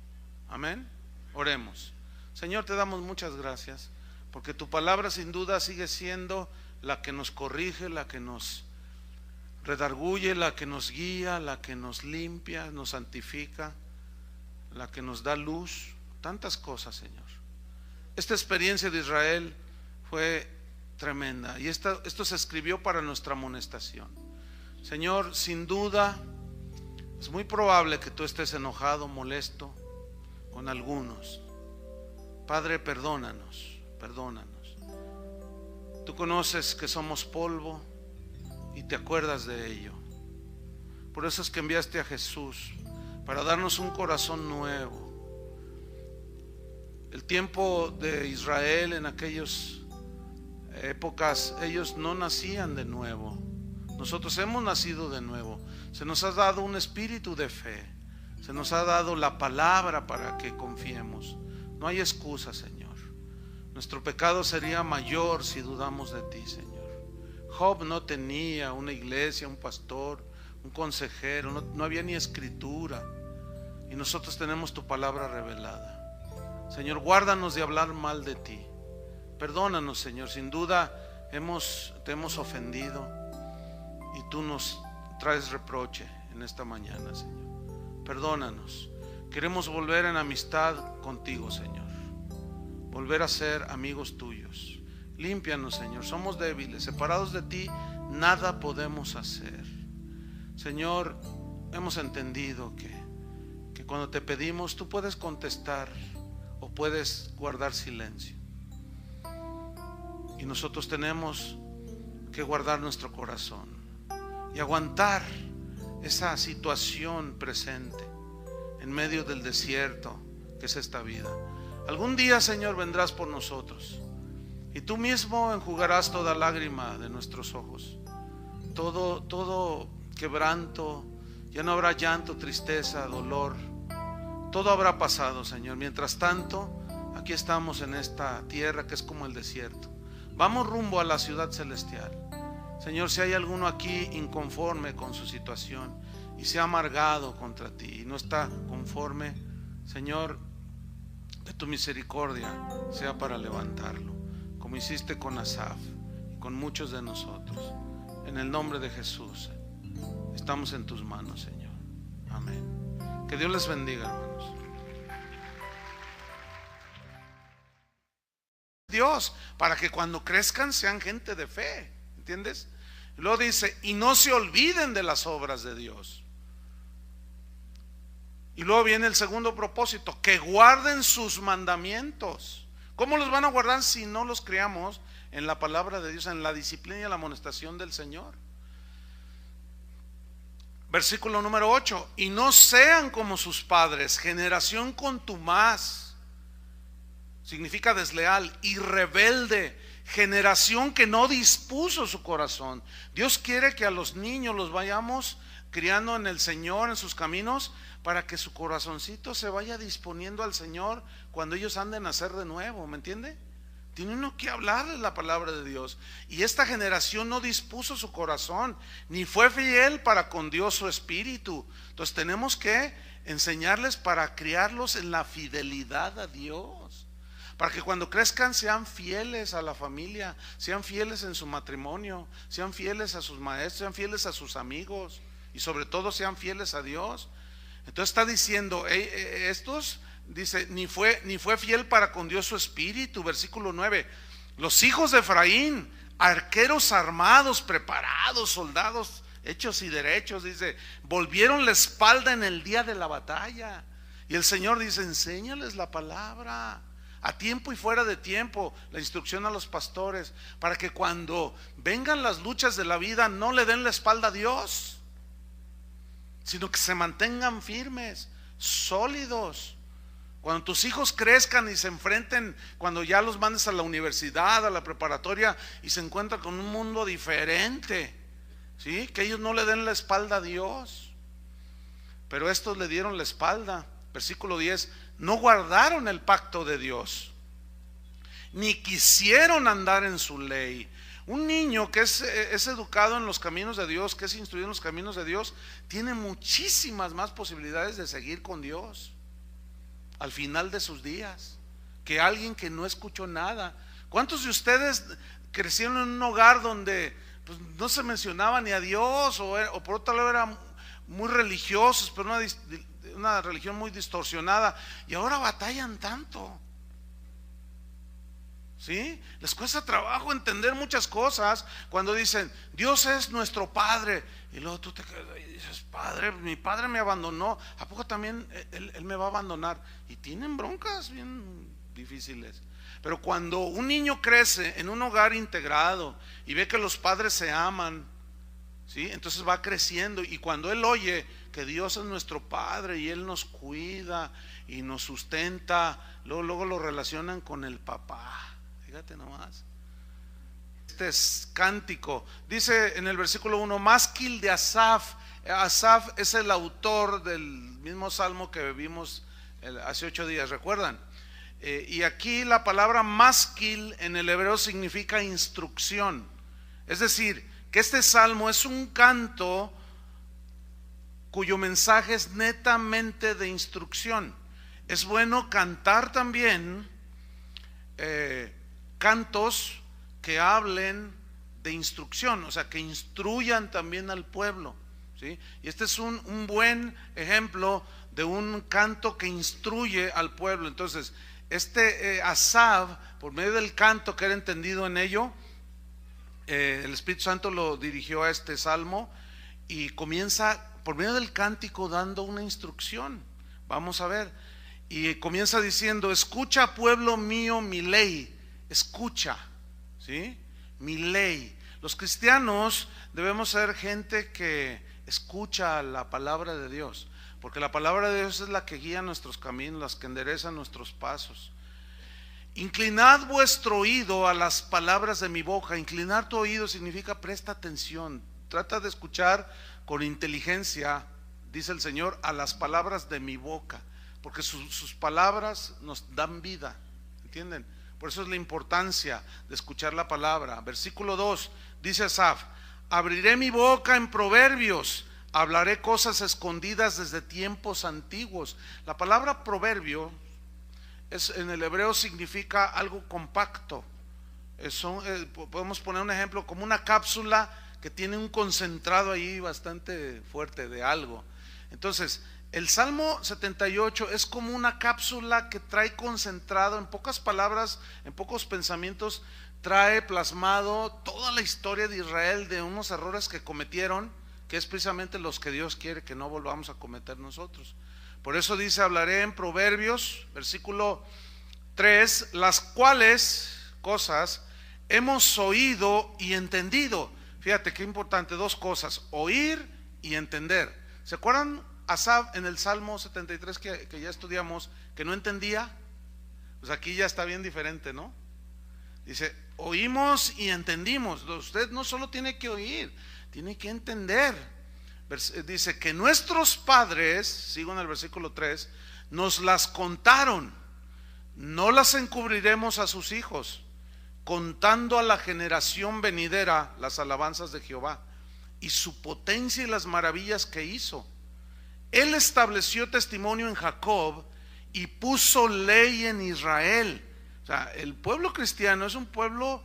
Amén. Oremos. Señor, te damos muchas gracias, porque tu palabra sin duda sigue siendo la que nos corrige, la que nos redarguye, la que nos guía, la que nos limpia, nos santifica, la que nos da luz. Tantas cosas, Señor. Esta experiencia de Israel fue tremenda, y esto se escribió para nuestra amonestación. Señor, sin duda es muy probable que tú estés enojado, molesto con algunos. Padre, perdónanos. Tú conoces que somos polvo y te acuerdas de ello. Por eso es que enviaste a Jesús, para darnos un corazón nuevo. El tiempo de Israel en aquellas épocas, ellos no nacían de nuevo. Nosotros hemos nacido de nuevo. Se nos ha dado un espíritu de fe. Se nos ha dado la palabra para que confiemos. No hay excusa, Señor. Nuestro pecado sería mayor si dudamos de ti, Señor. Job no tenía una iglesia, un pastor, un consejero, no había ni escritura. Y nosotros tenemos tu palabra revelada. Señor, guárdanos de hablar mal de ti. Perdónanos, Señor. Sin duda te hemos ofendido, y tú nos traes reproche en esta mañana, Señor. Perdónanos. Queremos volver en amistad contigo, Señor. Volver a ser amigos tuyos. Límpianos, Señor. Somos débiles. Separados de ti, nada podemos hacer. Señor, hemos entendido que cuando te pedimos, tú puedes contestar o puedes guardar silencio. Y nosotros tenemos que guardar nuestro corazón y aguantar esa situación presente en medio del desierto que es esta vida. Algún día, Señor, vendrás por nosotros, y tú mismo enjugarás toda lágrima de nuestros ojos. Todo quebranto, ya no habrá llanto, tristeza, dolor. Todo habrá pasado, Señor. Mientras tanto, aquí estamos en esta tierra que es como el desierto. Vamos rumbo a la ciudad celestial. Señor, si hay alguno aquí inconforme con su situación y se ha amargado contra ti y no está conforme, Señor, que tu misericordia sea para levantarlo, como hiciste con Asaf y con muchos de nosotros. En el nombre de Jesús, estamos en tus manos, Señor. Amén. Que Dios les bendiga, hermanos. Dios, para que cuando crezcan sean gente de fe, ¿entiendes? Luego dice, y no se olviden de las obras de Dios. Y luego viene el segundo propósito, que guarden sus mandamientos. ¿Cómo los van a guardar si no los criamos en la palabra de Dios, en la disciplina y la amonestación del Señor? Versículo número 8, y no sean como sus padres, generación contumaz, significa desleal, y rebelde, generación que no dispuso su corazón. Dios quiere que a los niños los vayamos criando en el Señor, en sus caminos, para que su corazoncito se vaya disponiendo al Señor cuando ellos anden a nacer de nuevo, ¿me entiende? Tiene uno que hablarles la palabra de Dios. Y esta generación no dispuso su corazón, ni fue fiel para con Dios su espíritu. Entonces tenemos que enseñarles para criarlos en la fidelidad a Dios, para que cuando crezcan sean fieles a la familia, sean fieles en su matrimonio, sean fieles a sus maestros, sean fieles a sus amigos y sobre todo sean fieles a Dios. Entonces está diciendo, estos, dice, ni fue fiel para con Dios su espíritu. Versículo 9, los hijos de Efraín, arqueros armados, preparados, soldados hechos y derechos, dice, volvieron la espalda en el día de la batalla. Y el Señor dice, enséñales la palabra a tiempo y fuera de tiempo, la instrucción a los pastores, para que cuando vengan las luchas de la vida no le den la espalda a Dios, sino que se mantengan firmes, sólidos. Cuando tus hijos crezcan y se enfrenten, cuando ya los mandes a la universidad, a la preparatoria, y se encuentran con un mundo diferente, ¿sí? Que ellos no le den la espalda a Dios. Pero estos le dieron la espalda. Versículo 10, no guardaron el pacto de Dios, ni quisieron andar en su ley. Un niño que es educado en los caminos de Dios, que es instruido en los caminos de Dios, tiene muchísimas más posibilidades de seguir con Dios al final de sus días que alguien que no escuchó nada. ¿Cuántos de ustedes crecieron en un hogar donde pues, no se mencionaba ni a Dios, o por otro lado eran muy religiosos, pero una religión muy distorsionada, y ahora batallan tanto? ¿Sí? Les cuesta trabajo entender muchas cosas cuando dicen Dios es nuestro Padre, y luego tú te quedas y dices, Padre, mi padre me abandonó, ¿a poco también él me va a abandonar? Y tienen broncas bien difíciles. Pero cuando un niño crece en un hogar integrado y ve que los padres se aman, ¿sí? Entonces va creciendo, y cuando él oye que Dios es nuestro Padre y Él nos cuida y nos sustenta, luego lo relacionan con el papá. Fíjate nomás. Este es cántico. Dice en el versículo 1, másquil de Asaf. Asaf es el autor del mismo salmo que vimos hace 8 días, ¿recuerdan? Y aquí la palabra másquil en el hebreo significa instrucción. Es decir, que este salmo es un canto cuyo mensaje es netamente de instrucción. Es bueno cantar también cantos que hablen de instrucción, o sea, que instruyan también al pueblo, ¿sí? Y este es un buen ejemplo de un canto que instruye al pueblo. Entonces, Asaf, por medio del canto que era entendido en ello, el Espíritu Santo lo dirigió a este salmo, y comienza por medio del cántico dando una instrucción. Vamos a ver, y comienza diciendo, escucha pueblo mío mi ley. Escucha, ¿sí? Mi ley. Los cristianos debemos ser gente que escucha la palabra de Dios, porque la palabra de Dios es la que guía nuestros caminos, las que endereza nuestros pasos. Inclinad vuestro oído a las palabras de mi boca. Inclinar tu oído significa presta atención, trata de escuchar con inteligencia, dice el Señor, a las palabras de mi boca, porque sus palabras nos dan vida, ¿entienden? Por eso es la importancia de escuchar la palabra. Versículo 2, dice Asaf, abriré mi boca en proverbios, hablaré cosas escondidas desde tiempos antiguos. La palabra proverbio en el hebreo significa algo compacto. Podemos poner un ejemplo como una cápsula que tiene un concentrado ahí bastante fuerte de algo. Entonces, el Salmo 78 es como una cápsula que trae concentrado, en pocas palabras, en pocos pensamientos, trae plasmado toda la historia de Israel, de unos errores que cometieron, que es precisamente los que Dios quiere que no volvamos a cometer nosotros. Por eso dice, hablaré en Proverbios, versículo 3, las cuales cosas hemos oído y entendido. Fíjate qué importante, dos cosas, oír y entender. ¿Se acuerdan Asaf en el Salmo 73 que ya estudiamos, que no entendía? Pues aquí ya está bien diferente, ¿no? Dice, oímos y entendimos. Usted no solo tiene que oír, tiene que entender. Dice que nuestros padres, sigo en el versículo 3, nos las contaron, no las encubriremos a sus hijos, contando a la generación venidera las alabanzas de Jehová y su potencia y las maravillas que hizo. Él estableció testimonio en Jacob y puso ley en Israel. O sea, el pueblo cristiano es un pueblo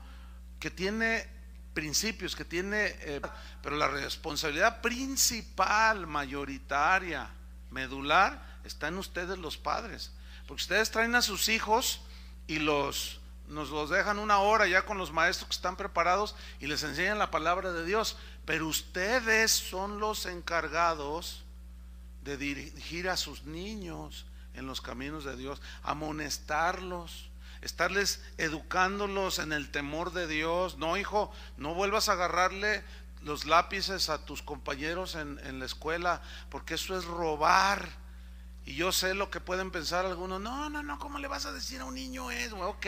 que tiene principios, que tiene, pero la responsabilidad principal, mayoritaria, medular, está en ustedes los padres, porque ustedes traen a sus hijos y nos los dejan una hora ya con los maestros que están preparados y les enseñan la palabra de Dios, pero ustedes son los encargados de dirigir a sus niños en los caminos de Dios, amonestarlos, estarles educándolos en el temor de Dios. No, hijo, no vuelvas a agarrarle los lápices a tus compañeros en la escuela, porque eso es robar. Y yo sé lo que pueden pensar algunos, no, ¿cómo le vas a decir a un niño eso? Ok,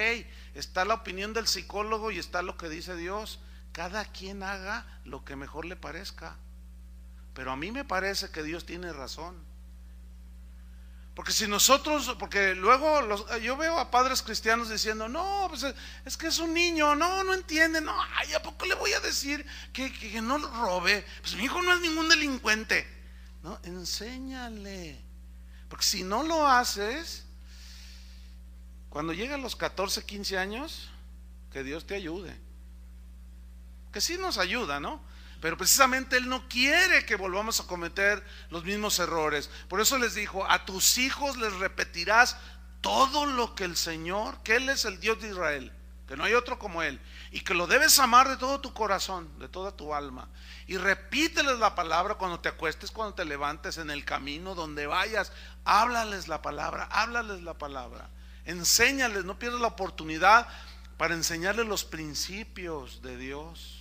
está la opinión del psicólogo y está lo que dice Dios. Cada quien haga lo que mejor le parezca, pero a mí me parece que Dios tiene razón. Porque si nosotros, porque luego yo veo a padres cristianos diciendo, no, pues es que es un niño, no entiende, no, ay, ¿a poco le voy a decir que no robe? Pues mi hijo no es ningún delincuente. No, enséñale, porque si no lo haces, cuando llega a los 14, 15 años, que Dios te ayude, que sí nos ayuda, ¿no? Pero precisamente Él no quiere que volvamos a cometer los mismos errores. Por eso les dijo, a tus hijos les repetirás todo lo que el Señor, que Él es el Dios de Israel, que no hay otro como Él, y que lo debes amar de todo tu corazón, de toda tu alma. Y repíteles la palabra cuando te acuestes, cuando te levantes, en el camino, donde vayas. Háblales la palabra, enséñales, no pierdas la oportunidad para enseñarles los principios de Dios.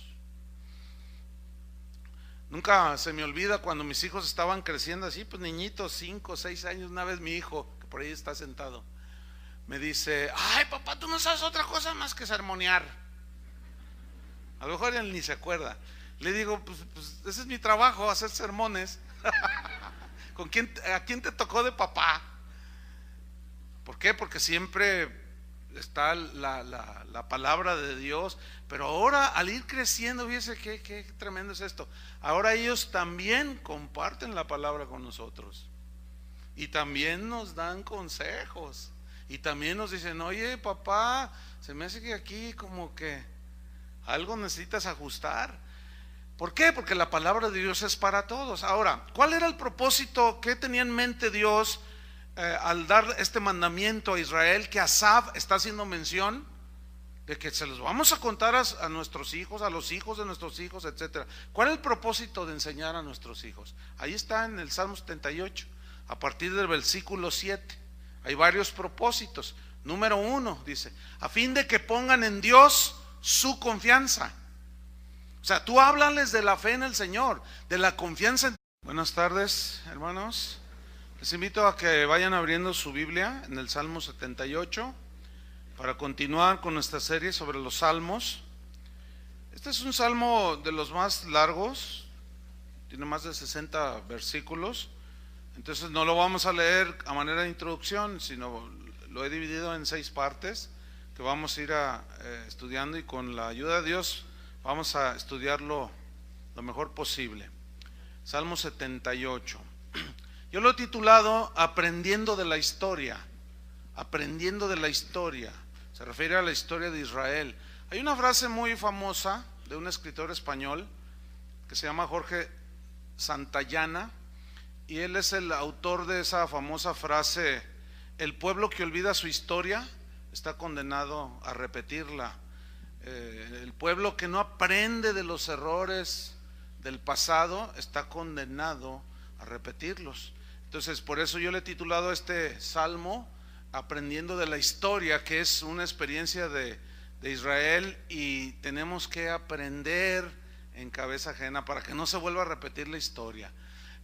Nunca se me olvida cuando mis hijos estaban creciendo así, pues niñitos, 5 o 6 años. Una vez mi hijo, que por ahí está sentado, me dice, ay papá, tú no sabes otra cosa más que sermonear. A lo mejor él ni se acuerda. Le digo, pues ese es mi trabajo, hacer sermones. ¿A quién te tocó de papá? ¿Por qué? Porque siempre está la palabra de Dios, pero ahora al ir creciendo, fíjese qué tremendo es esto. Ahora ellos también comparten la palabra con nosotros y también nos dan consejos y también nos dicen, oye papá, se me hace que aquí como que algo necesitas ajustar. ¿Por qué? Porque la palabra de Dios es para todos. Ahora, ¿cuál era el propósito? ¿Qué tenía en mente Dios al dar este mandamiento a Israel, que Asaf está haciendo mención de que se los vamos a contar a nuestros hijos, a los hijos de nuestros hijos, etcétera? ¿Cuál es el propósito de enseñar a nuestros hijos? Ahí está en el Salmo 78, a partir del versículo 7. Hay varios propósitos. Número 1 dice, a fin de que pongan en Dios su confianza. O sea, tú háblales de la fe en el Señor, de la confianza en... Buenas tardes, hermanos. Les invito a que vayan abriendo su Biblia en el Salmo 78 para continuar con nuestra serie sobre los salmos. Este es un salmo de los más largos, tiene más de 60 versículos, entonces no lo vamos a leer a manera de introducción, sino lo he dividido en 6 partes que vamos a ir estudiando, y con la ayuda de Dios vamos a estudiarlo lo mejor posible. Salmo 78. Yo lo he titulado Aprendiendo de la historia. Aprendiendo de la historia. Se refiere a la historia de Israel. Hay una frase muy famosa de un escritor español que se llama Jorge Santayana, y él es el autor de esa famosa frase: el pueblo que olvida su historia está condenado a repetirla. El pueblo que no aprende de los errores del pasado está condenado a repetirlos. Entonces, por eso yo le he titulado este salmo Aprendiendo de la historia, que es una experiencia de Israel, y tenemos que aprender en cabeza ajena para que no se vuelva a repetir la historia.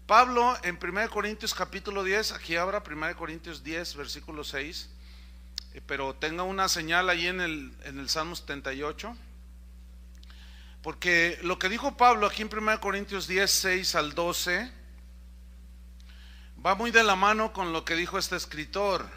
Pablo en 1 Corintios capítulo 10, aquí abra 1 Corintios 10 versículo 6, pero tenga una señal ahí en el Salmo 78, porque lo que dijo Pablo aquí en 1 Corintios 10, 6 al 12 va muy de la mano con lo que dijo este escritor.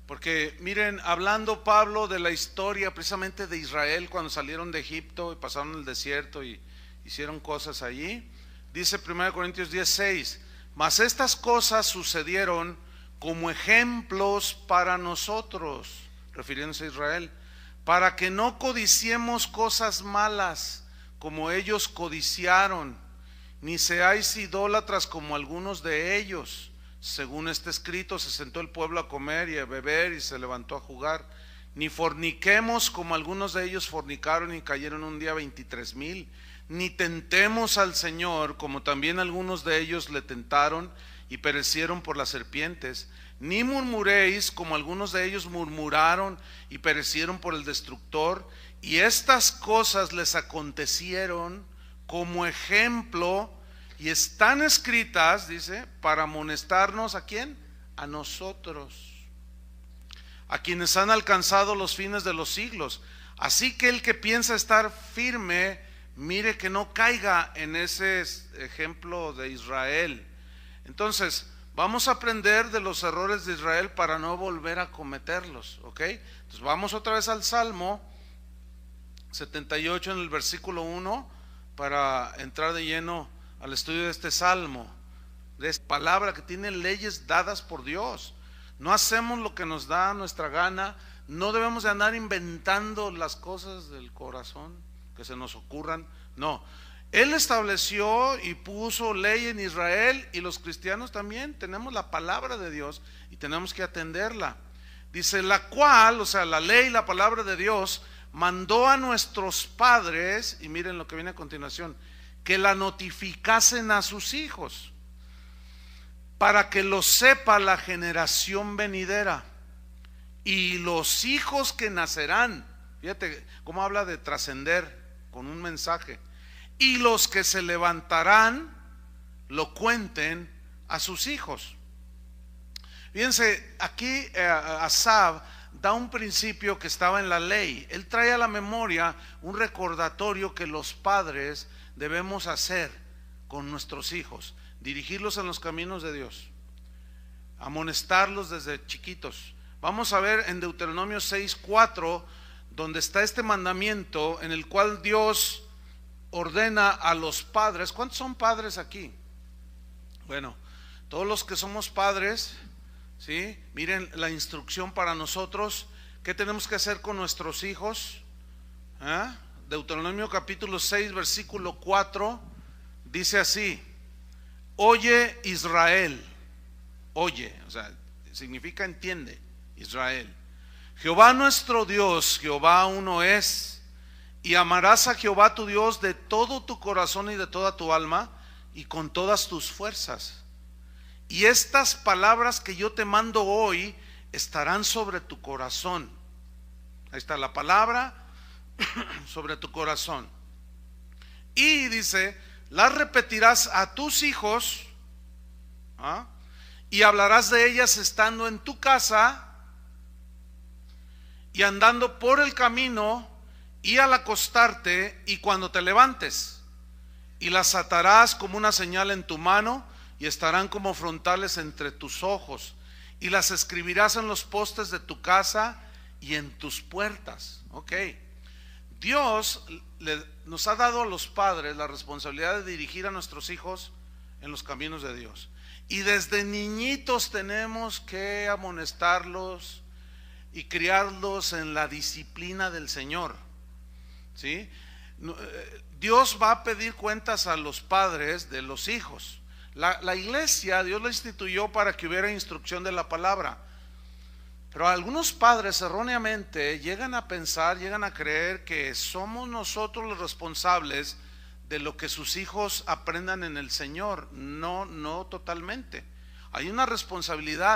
Porque miren, hablando Pablo de la historia precisamente de Israel cuando salieron de Egipto y pasaron el desierto y hicieron cosas allí, dice 1 Corintios 10:6, mas estas cosas sucedieron como ejemplos para nosotros, refiriéndose a Israel, para que no codiciemos cosas malas como ellos codiciaron, ni seáis idólatras como algunos de ellos. Según está escrito, se sentó el pueblo a comer y a beber y se levantó a jugar. Ni forniquemos como algunos de ellos fornicaron y cayeron un día 23,000. Ni tentemos al Señor como también algunos de ellos le tentaron y perecieron por las serpientes. Ni murmuréis como algunos de ellos murmuraron y perecieron por el destructor. Y estas cosas les acontecieron como ejemplo, y están escritas, dice, para amonestarnos ¿a quién? A nosotros, a quienes han alcanzado los fines de los siglos. Así que el que piensa estar firme, mire que no caiga en ese ejemplo de Israel. Entonces, vamos a aprender de los errores de Israel para no volver a cometerlos, ¿ok? Entonces vamos otra vez al Salmo 78 en el versículo 1 para entrar de lleno al estudio de este salmo, de esta palabra que tiene leyes dadas por Dios. No hacemos lo que nos da nuestra gana, no debemos de andar inventando las cosas del corazón que se nos ocurran, no. Él estableció y puso ley en Israel, y los cristianos también tenemos la palabra de Dios y tenemos que atenderla. Dice, la cual, o sea, la ley, la palabra de Dios, mandó a nuestros padres, y miren lo que viene a continuación, que la notificasen a sus hijos, para que lo sepa la generación venidera y los hijos que nacerán. Fíjate cómo habla de trascender con un mensaje. Y los que se levantarán lo cuenten a sus hijos. Fíjense, aquí Asaf da un principio que estaba en la ley. Él trae a la memoria un recordatorio que los padres debemos hacer con nuestros hijos, dirigirlos en los caminos de Dios, amonestarlos desde chiquitos. Vamos a ver en Deuteronomio 6:4, donde está este mandamiento en el cual Dios ordena a los padres. ¿Cuántos son padres aquí? Bueno, todos los que somos padres, ¿sí? Miren la instrucción para nosotros. ¿Qué tenemos que hacer con nuestros hijos? Deuteronomio capítulo 6 versículo 4 dice así: oye Israel, oye, o sea, significa entiende, Israel, Jehová nuestro Dios, Jehová uno es, y amarás a Jehová tu Dios de todo tu corazón y de toda tu alma y con todas tus fuerzas. Y estas palabras que yo te mando hoy estarán sobre tu corazón. Ahí está la palabra, sobre tu corazón. Y dice, las repetirás a tus hijos, y hablarás de ellas estando en tu casa y andando por el camino y al acostarte y cuando te levantes, y las atarás como una señal en tu mano y estarán como frontales entre tus ojos, y las escribirás en los postes de tu casa y en tus puertas. Ok, Dios nos ha dado a los padres la responsabilidad de dirigir a nuestros hijos en los caminos de Dios, y desde niñitos tenemos que amonestarlos y criarlos en la disciplina del Señor, ¿sí? Dios va a pedir cuentas a los padres de los hijos. La iglesia, Dios la instituyó para que hubiera instrucción de la palabra. Pero algunos padres erróneamente llegan a pensar, llegan a creer que somos nosotros los responsables de lo que sus hijos aprendan en el Señor. No, no totalmente. Hay una responsabilidad.